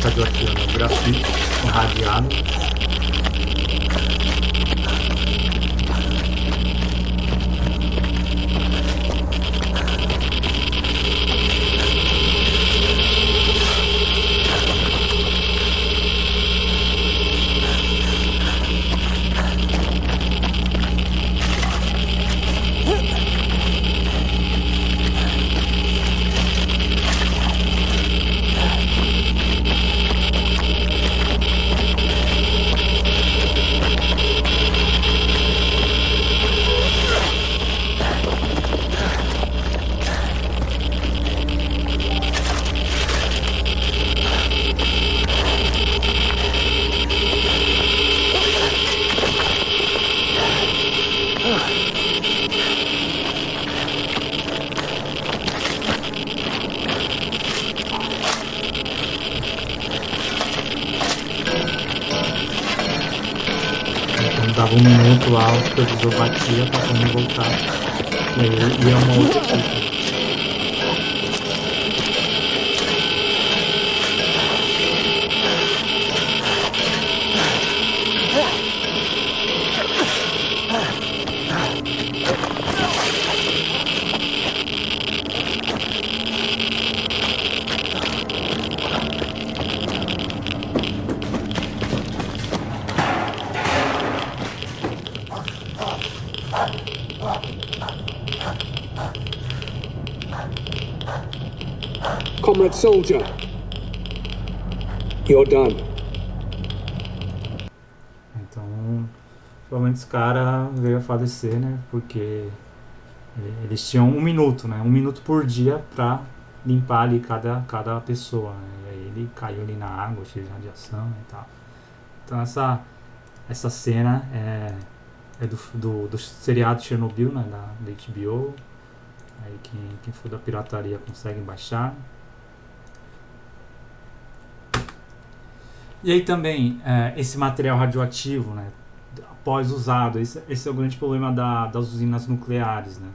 Radioativo, o grafite irradiado. Dava 1 minuto lá, o supervisor batia pra quando voltar. E aí ia uma outra equipe. Comrade soldier, you're done. Então, provavelmente esse cara veio a falecer, né? Porque eles tinham 1 minuto, né? 1 minuto por dia pra limpar ali cada pessoa, né? E aí ele caiu ali na água, cheio de radiação e tal. Então essa cena é do seriado Chernobyl, né? Da HBO. Aí quem for da pirataria consegue baixar. E aí também, esse material radioativo, né, após usado, esse é o grande problema das usinas nucleares, né?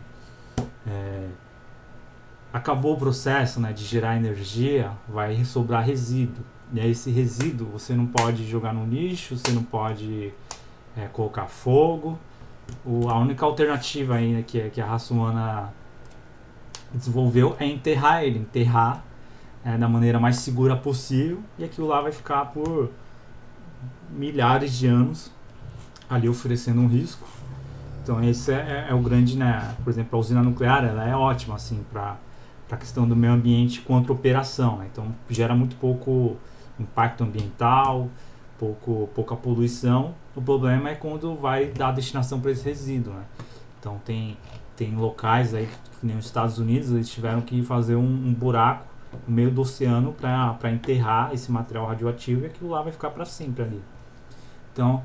Acabou o processo, né, de gerar energia, vai sobrar resíduo. E aí esse resíduo você não pode jogar no lixo, você não pode colocar fogo. A única alternativa aí, né, que a raça humana desenvolveu é enterrar ele, da maneira mais segura possível, e aquilo lá vai ficar por milhares de anos ali oferecendo um risco. Então esse é o grande, né, por exemplo, a usina nuclear, ela é ótima assim para a questão do meio ambiente contra operação, né? Então gera muito pouco impacto ambiental, pouca poluição. O problema é quando vai dar destinação para esse resíduo, né? Então tem locais aí, que nem os Estados Unidos, eles tiveram que fazer um buraco no meio do oceano para enterrar esse material radioativo, e aquilo lá vai ficar para sempre ali. Então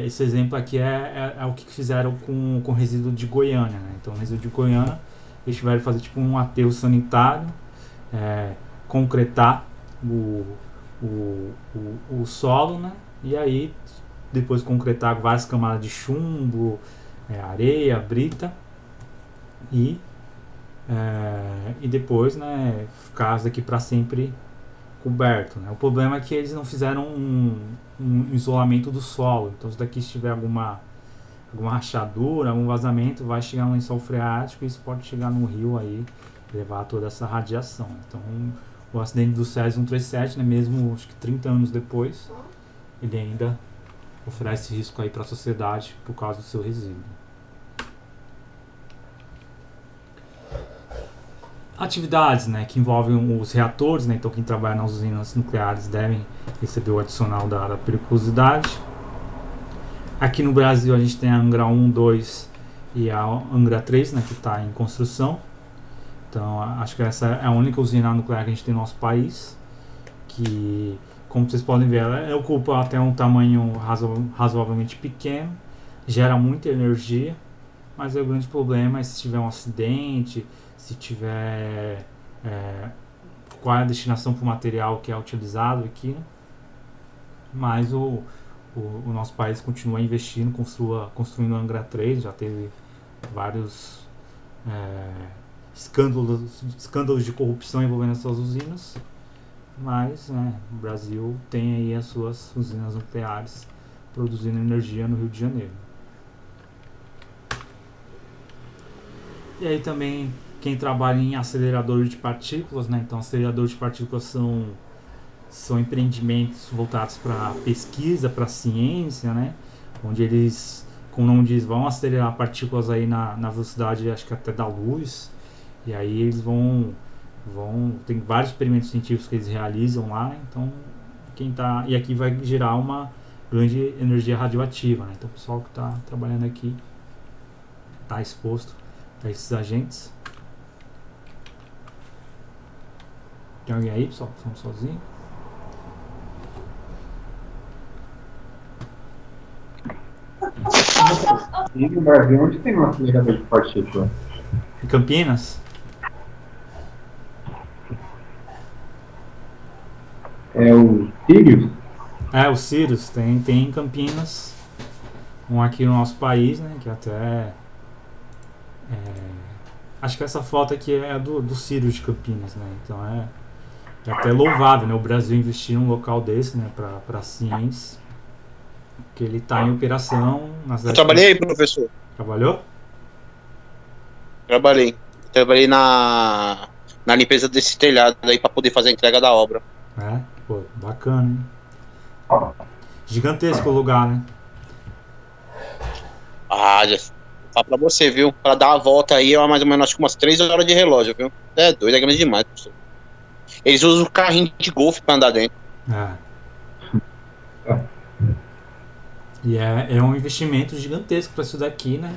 esse exemplo aqui é o que fizeram com o resíduo de Goiânia, né? Então o resíduo de Goiânia, eles tiveram que fazer tipo um aterro sanitário, concretar o solo, né? E aí depois concretar várias camadas de chumbo, areia, brita, e depois, né, ficar daqui para sempre coberto, né? O problema é que eles não fizeram um isolamento do solo. Então se daqui tiver alguma rachadura, algum vazamento, vai chegar no lençol freático, e isso pode chegar no rio aí, levar toda essa radiação. Então o acidente do Césio 137, né, mesmo acho que 30 anos depois, ele ainda oferece risco aí para a sociedade por causa do seu resíduo. Atividades, né, que envolvem os reatores, né, então quem trabalha nas usinas nucleares devem receber o adicional da periculosidade. Aqui no Brasil a gente tem a Angra 1, 2 e a Angra 3, né, que está em construção. Então acho que essa é a única usina nuclear que a gente tem no nosso país, que, como vocês podem ver, ela ocupa até um tamanho razoavelmente pequeno, gera muita energia, mas o grande problema é se tiver um acidente, se tiver qual é a destinação para o material que é utilizado aqui, né? Mas o nosso país continua investindo, construindo a Angra 3, já teve vários escândalos de corrupção envolvendo essas usinas, mas, né, o Brasil tem aí as suas usinas nucleares produzindo energia no Rio de Janeiro. E aí também quem trabalha em aceleradores de partículas, né? Então aceleradores de partículas são empreendimentos voltados para pesquisa, para ciência, né? Onde eles, como o nome diz, vão acelerar partículas aí na velocidade, acho que até da luz. E aí eles tem vários experimentos científicos que eles realizam lá, né? Então e aqui vai gerar uma grande energia radioativa, né? Então o pessoal que está trabalhando aqui está exposto a esses agentes. Tem alguém aí, pessoal, falando sozinho? E no Brasil, onde tem um acelerador de partícula? Em Campinas? É o Sirius? O Sirius tem em Campinas, um aqui no nosso país, né, que até acho que essa foto aqui é do Sirius de Campinas, né? Então é até louvável, né, o Brasil investir num local desse, né, para ciência, que ele está em operação na cidade. Eu trabalhei aí, professor. Trabalhou? Trabalhei na limpeza desse telhado aí para poder fazer a entrega da obra. Pô, bacana, hein? Gigantesco o lugar, né? Já falo pra você, viu? Pra dar a volta aí é mais ou menos, acho que umas 3 horas de relógio, viu? É doido, é grande demais, professor. Eles usam o carrinho de golfe pra andar dentro. E é um investimento gigantesco para isso daqui, né?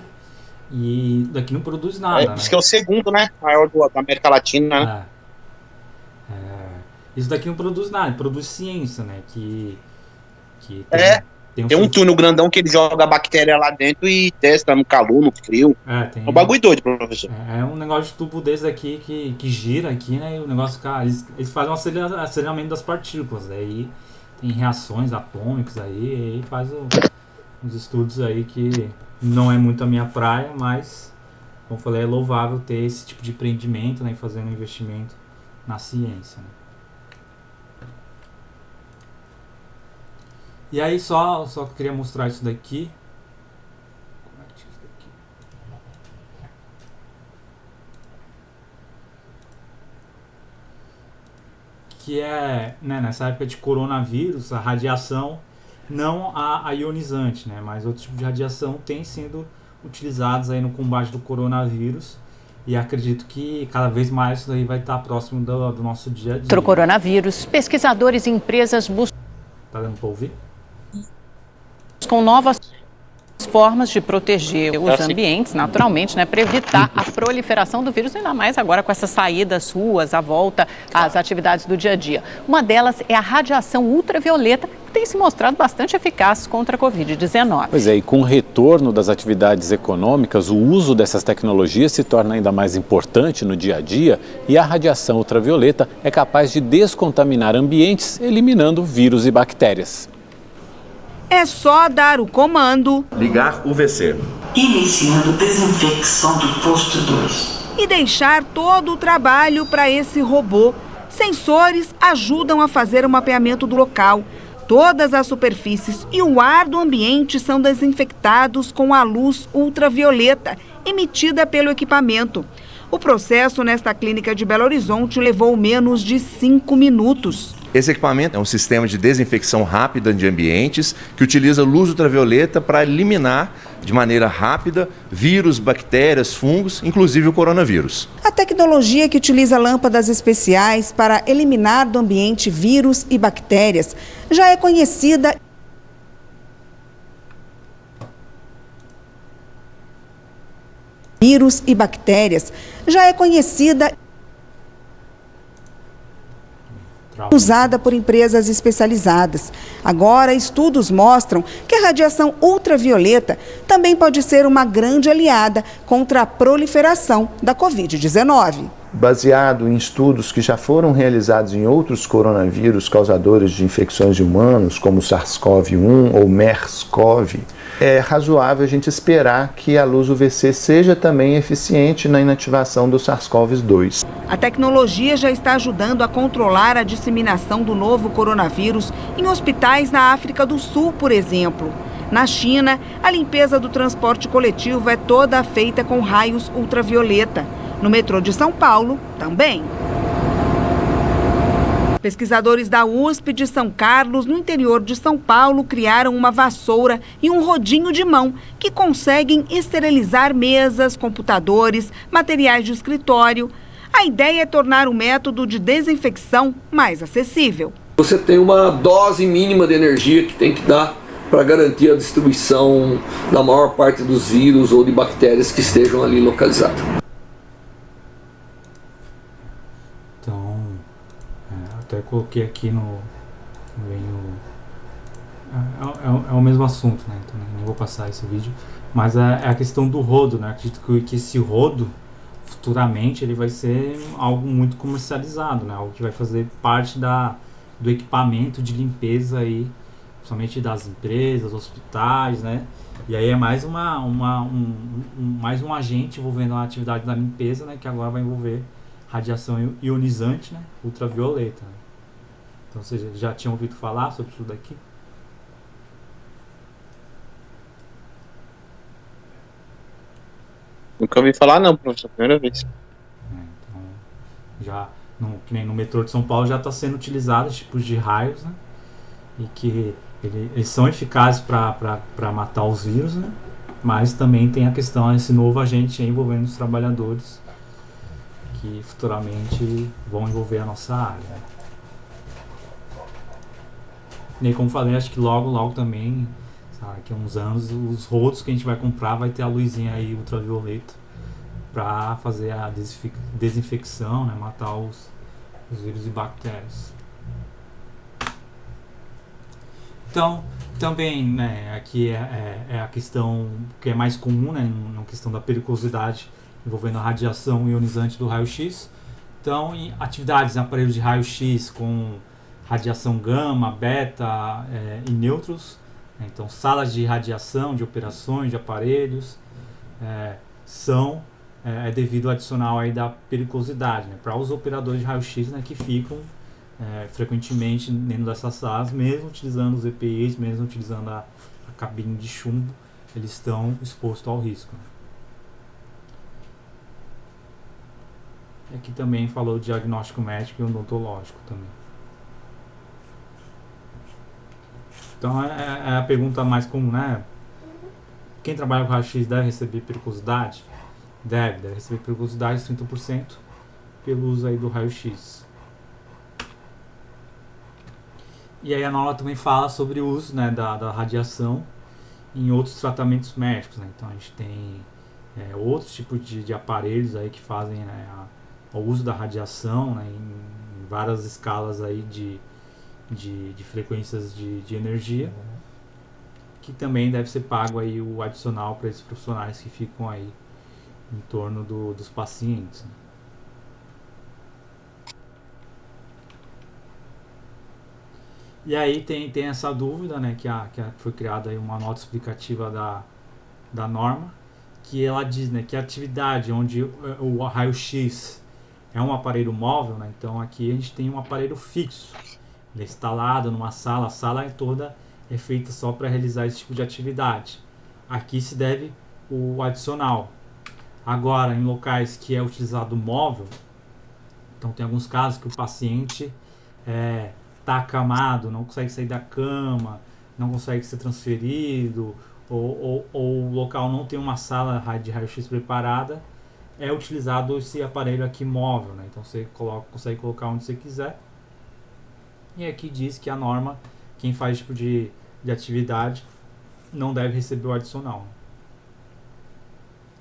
E daqui não produz nada, Isso né? que é o segundo, né? Maior da América Latina, né? Isso daqui não produz nada, produz ciência, né? Que tem um túnel grandão que ele joga a bactéria lá dentro e testa no calor, no frio. É um bagulho doido, professor. É um negócio de tubo desse daqui que gira aqui, né? E o negócio, cara, eles fazem um aceleramento das partículas. Daí tem reações atômicas aí, faz uns estudos aí que não é muito a minha praia, mas, como eu falei, é louvável ter esse tipo de empreendimento, né, e fazer um investimento na ciência, né. E aí só queria mostrar isso daqui. Como é que é isso daqui? Que é, né, nessa época de coronavírus, a radiação, não a ionizante, né, mas outro tipo de radiação tem sido utilizados aí no combate do coronavírus. E acredito que cada vez mais isso daí vai estar próximo do nosso dia a dia. Contra o coronavírus, pesquisadores e empresas buscam Tá dando para ouvir? novas formas de proteger os ambientes, naturalmente, né, para evitar a proliferação do vírus, ainda mais agora com essas saídas ruas, a volta às atividades do dia a dia. Uma delas é a radiação ultravioleta, que tem se mostrado bastante eficaz contra a Covid-19. Pois é, e com o retorno das atividades econômicas, o uso dessas tecnologias se torna ainda mais importante no dia a dia e a radiação ultravioleta é capaz de descontaminar ambientes, eliminando vírus e bactérias. É só dar o comando, ligar o VC, iniciando desinfecção do posto 2 e deixar todo o trabalho para esse robô. Sensores ajudam a fazer o mapeamento do local. Todas as superfícies e o ar do ambiente são desinfectados com a luz ultravioleta emitida pelo equipamento. O processo nesta clínica de Belo Horizonte levou menos de 5 minutos. Esse equipamento é um sistema de desinfecção rápida de ambientes que utiliza luz ultravioleta para eliminar de maneira rápida vírus, bactérias, fungos, inclusive o coronavírus. A tecnologia que utiliza lâmpadas especiais para eliminar do ambiente vírus e bactérias já é conhecida usada por empresas especializadas. Agora, estudos mostram que a radiação ultravioleta também pode ser uma grande aliada contra a proliferação da Covid-19. Baseado em estudos que já foram realizados em outros coronavírus causadores de infecções de humanos, como o SARS-CoV-1 ou MERS-CoV, é razoável a gente esperar que a luz UVC seja também eficiente na inativação do SARS-CoV-2. A tecnologia já está ajudando a controlar a disseminação do novo coronavírus em hospitais na África do Sul, por exemplo. Na China, a limpeza do transporte coletivo é toda feita com raios ultravioleta. No metrô de São Paulo, também. Pesquisadores da USP de São Carlos, no interior de São Paulo, criaram uma vassoura e um rodinho de mão que conseguem esterilizar mesas, computadores, materiais de escritório. A ideia é tornar o método de desinfecção mais acessível. Você tem uma dose mínima de energia que tem que dar para garantir a distribuição da maior parte dos vírus ou de bactérias que estejam ali localizadas. Até coloquei aqui é o mesmo assunto, né? Então não vou passar esse vídeo, mas é a questão do rodo, né? Acredito que esse rodo futuramente ele vai ser algo muito comercializado, né? Algo que vai fazer parte do equipamento de limpeza aí, principalmente das empresas, hospitais, né? E aí é mais mais um agente envolvendo a atividade da limpeza, né? Que agora vai envolver radiação ionizante, né? Ultravioleta. Né? Então vocês já tinham ouvido falar sobre isso daqui? Nunca ouvi falar não, professor, primeira vez. Então, que nem no metrô de São Paulo já está sendo utilizado esse tipo de raios, né? E que eles são eficazes para matar os vírus, né? Mas também tem a questão desse novo agente envolvendo os trabalhadores que futuramente vão envolver a nossa área. Né? E como falei, acho que logo também, sabe, daqui a uns anos, os rodos que a gente vai comprar vai ter a luzinha aí ultravioleta para fazer a desinfecção, né, matar os vírus e bactérias. Então, também, né, aqui é a questão que é mais comum, né, na questão da periculosidade envolvendo a radiação ionizante do raio-x. Então, em atividades em aparelhos de raio-x com radiação gama, beta e nêutrons. Então, salas de radiação, de operações, de aparelhos, são devido ao adicional aí da periculosidade, né, para os operadores de raio-x, né, que ficam frequentemente dentro dessas salas, mesmo utilizando os EPIs, mesmo utilizando a cabine de chumbo, eles estão expostos ao risco. Aqui também falou de diagnóstico médico e odontológico também. Então é a pergunta mais comum, né? Quem trabalha com raio-x deve receber periculosidade? Deve receber periculosidade de 30% pelo uso aí do raio-x. E aí a norma também fala sobre o uso, né, da radiação em outros tratamentos médicos, né? Então a gente tem outros tipos de aparelhos aí que fazem, né, o uso da radiação, né, em várias escalas aí de frequências de energia, que também deve ser pago aí o adicional para esses profissionais que ficam aí em torno dos pacientes, né? E aí tem essa dúvida, né, que foi criada aí uma nota explicativa da norma, que ela diz, né, que a atividade onde o raio-x é um aparelho móvel, né, então aqui a gente tem um aparelho fixo, ele é instalado numa sala, a sala toda é feita só para realizar esse tipo de atividade. Aqui se deve o adicional. Agora, em locais que é utilizado móvel, então tem alguns casos que o paciente está acamado, não consegue sair da cama, não consegue ser transferido, ou o local não tem uma sala de raio-x preparada, é utilizado esse aparelho aqui móvel, né? Então você consegue colocar onde você quiser. E aqui diz que a norma, quem faz esse tipo de atividade, não deve receber o adicional.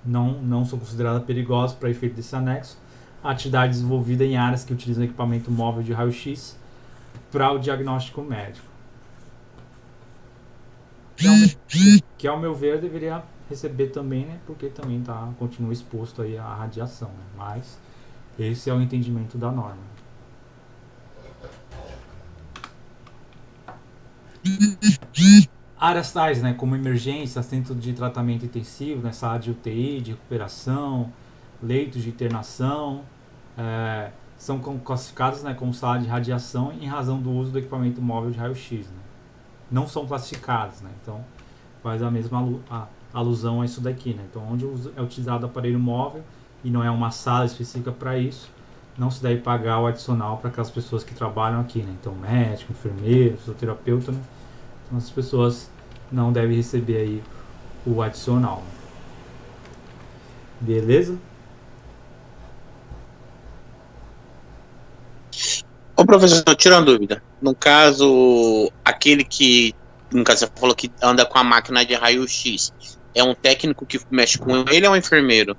Não são consideradas perigosas para efeito desse anexo a atividade desenvolvida em áreas que utilizam equipamento móvel de raio-x para o diagnóstico médico. Que ao meu ver deveria receber também, né, porque também continua exposto aí à radiação, né, mas esse é o entendimento da norma. Áreas tais, né, como emergência, centro de tratamento intensivo, né, sala de UTI, de recuperação, leitos de internação, são classificados, né, como sala de radiação em razão do uso do equipamento móvel de raio-x, né. Não são classificados, né, então faz a mesma alusão a isso daqui, né. Então, onde é utilizado o aparelho móvel e não é uma sala específica para isso, não se deve pagar o adicional para aquelas pessoas que trabalham aqui, né. Então, médico, enfermeiro, fisioterapeuta, né. Então, as pessoas não devem receber aí o adicional. Beleza? Ô professor, tira uma dúvida. No caso, aquele que, no caso você falou que anda com a máquina de raio-x, é um técnico que mexe com ele ou é um enfermeiro?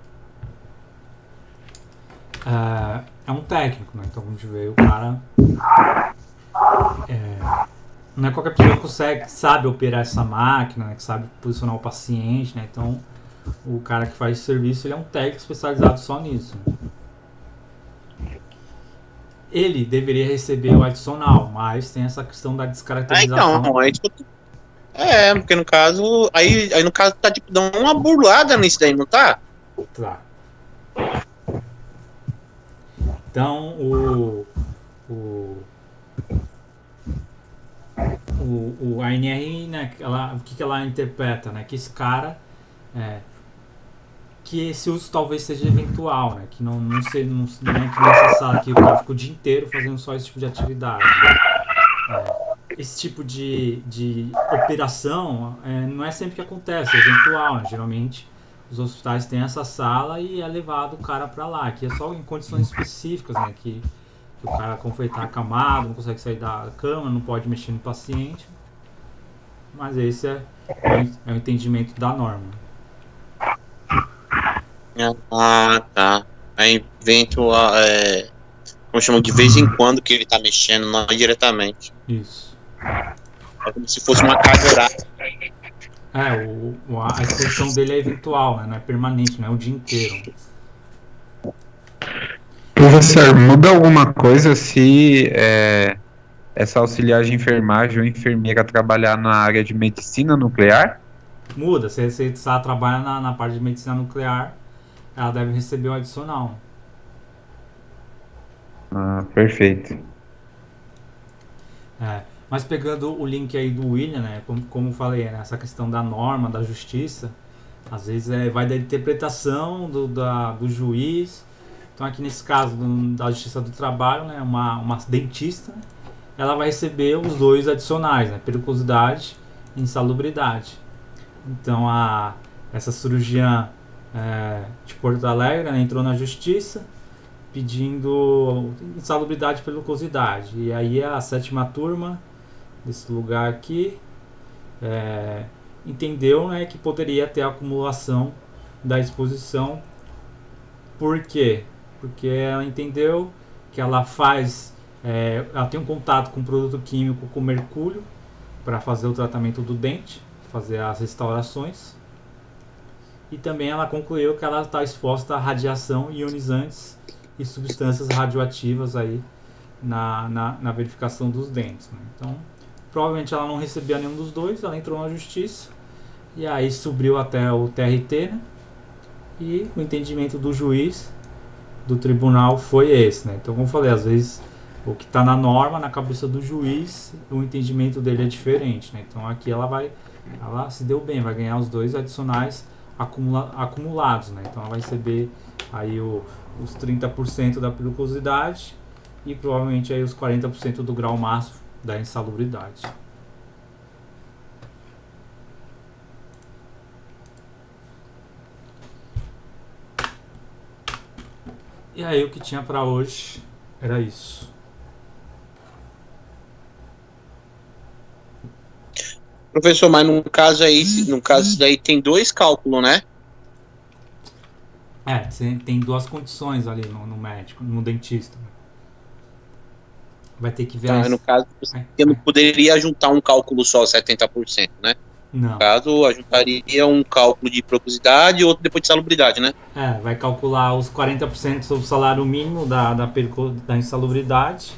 É um técnico, né? Então, quando vê o cara... não é qualquer pessoa que sabe operar essa máquina, né, que sabe posicionar o paciente, né? Então, o cara que faz esse serviço, ele é um técnico especializado só nisso. Ele deveria receber o adicional, mas tem essa questão da descaracterização. Porque no caso, aí no caso tá tipo dando uma burlada nisso daí, não tá? Tá. Então, a ANR, né, o que ela interpreta, né, que esse cara, que esse uso talvez seja eventual, né, que não é que nessa sala aqui o cara fica o dia inteiro fazendo só esse tipo de atividade. Esse tipo de operação não é sempre que acontece, é eventual, né? Geralmente os hospitais têm essa sala e é levado o cara para lá, aqui é só em condições específicas, né, que o cara, como foi, tá acamado, não consegue sair da cama, não pode mexer no paciente. Mas esse é o entendimento da norma. Tá. Aí eventual, como chamam de vez em quando que ele tá mexendo, não é diretamente. Isso. É como se fosse uma carga horária. A exposição dele é eventual, né? Não é permanente, não é o dia inteiro. Professor, muda alguma coisa se essa auxiliar de enfermagem ou enfermeira trabalhar na área de medicina nuclear? Muda, se ela trabalha na parte de medicina nuclear, ela deve receber um adicional. Ah, perfeito. Mas pegando o link aí do William, né, como eu falei, né, essa questão da norma, da justiça, às vezes vai da interpretação do juiz. Então aqui nesse caso da Justiça do Trabalho, né, uma dentista, ela vai receber os 2 adicionais, né, periculosidade e insalubridade. Então essa cirurgiã de Porto Alegre, né, entrou na Justiça pedindo insalubridade e periculosidade. E aí a 7ª turma desse lugar aqui entendeu, né, que poderia ter acumulação da exposição. Por quê? Porque ela entendeu que ela ela tem um contato com produto químico com mercúrio para fazer o tratamento do dente, fazer as restaurações. E também ela concluiu que ela está exposta a radiação ionizantes e substâncias radioativas aí na verificação dos dentes, né? Então, provavelmente ela não recebia nenhum dos 2, ela entrou na justiça e aí subiu até o TRT, né? E o entendimento do juiz, do tribunal, foi esse, né? Então, como eu falei, às vezes o que está na norma, na cabeça do juiz, o entendimento dele é diferente, né? Então aqui ela se deu bem, vai ganhar os 2 adicionais acumulados, né? Então ela vai receber aí os 30% da periculosidade e provavelmente aí os 40% do grau máximo da insalubridade. E aí o que tinha para hoje era isso. Professor, mas no caso daí tem 2 cálculos, né? Tem 2 condições ali no médico, no dentista. Vai ter que ver. No caso, você não poderia juntar um cálculo só, 70%, né? Não. No caso, juntaria um cálculo de periculosidade e outro depois de salubridade, né? Vai calcular os 40% sobre o salário mínimo da insalubridade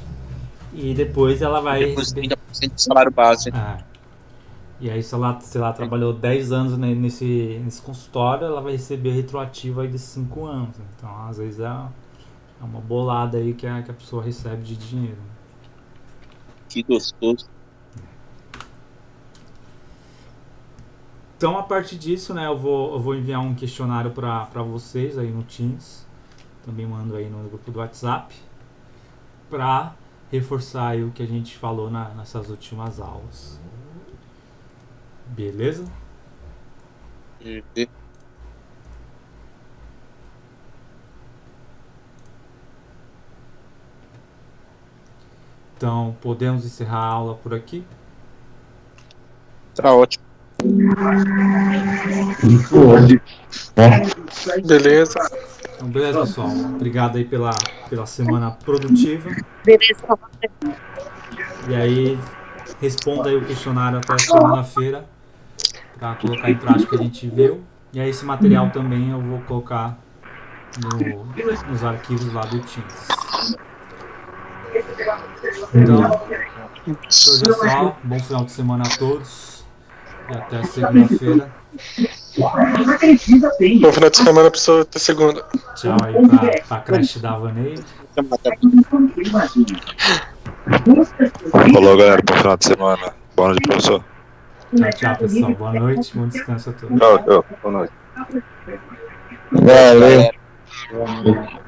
e depois ela vai... Depois 30% de salário base. E aí, se ela trabalhou 10 anos nesse consultório, ela vai receber retroativo aí desses 5 anos. Então, às vezes, é uma bolada aí que a pessoa recebe de dinheiro. Que gostoso. Então, a partir disso, né, eu vou enviar um questionário para vocês aí no Teams. Também mando aí no grupo do WhatsApp. Para reforçar aí o que a gente falou nessas últimas aulas. Beleza? Então, podemos encerrar a aula por aqui? Tá ótimo. Pode. Beleza. Então, beleza, pessoal. Obrigado aí pela semana produtiva. Beleza. E aí, responda aí o questionário até segunda-feira para colocar em prática o que a gente viu. E aí esse material também eu vou colocar nos arquivos lá do Teams. Então, por hoje é só. Bom final de semana a todos. E até segunda-feira. Bom final de semana, pessoal. Até segunda. Tchau aí pra creche da Vaneide. Falou, galera. Bom final de semana. Boa noite, professor. Tchau, pessoal. Boa noite. Bom descanso a todos. Tchau. Boa noite. Valeu. Boa noite.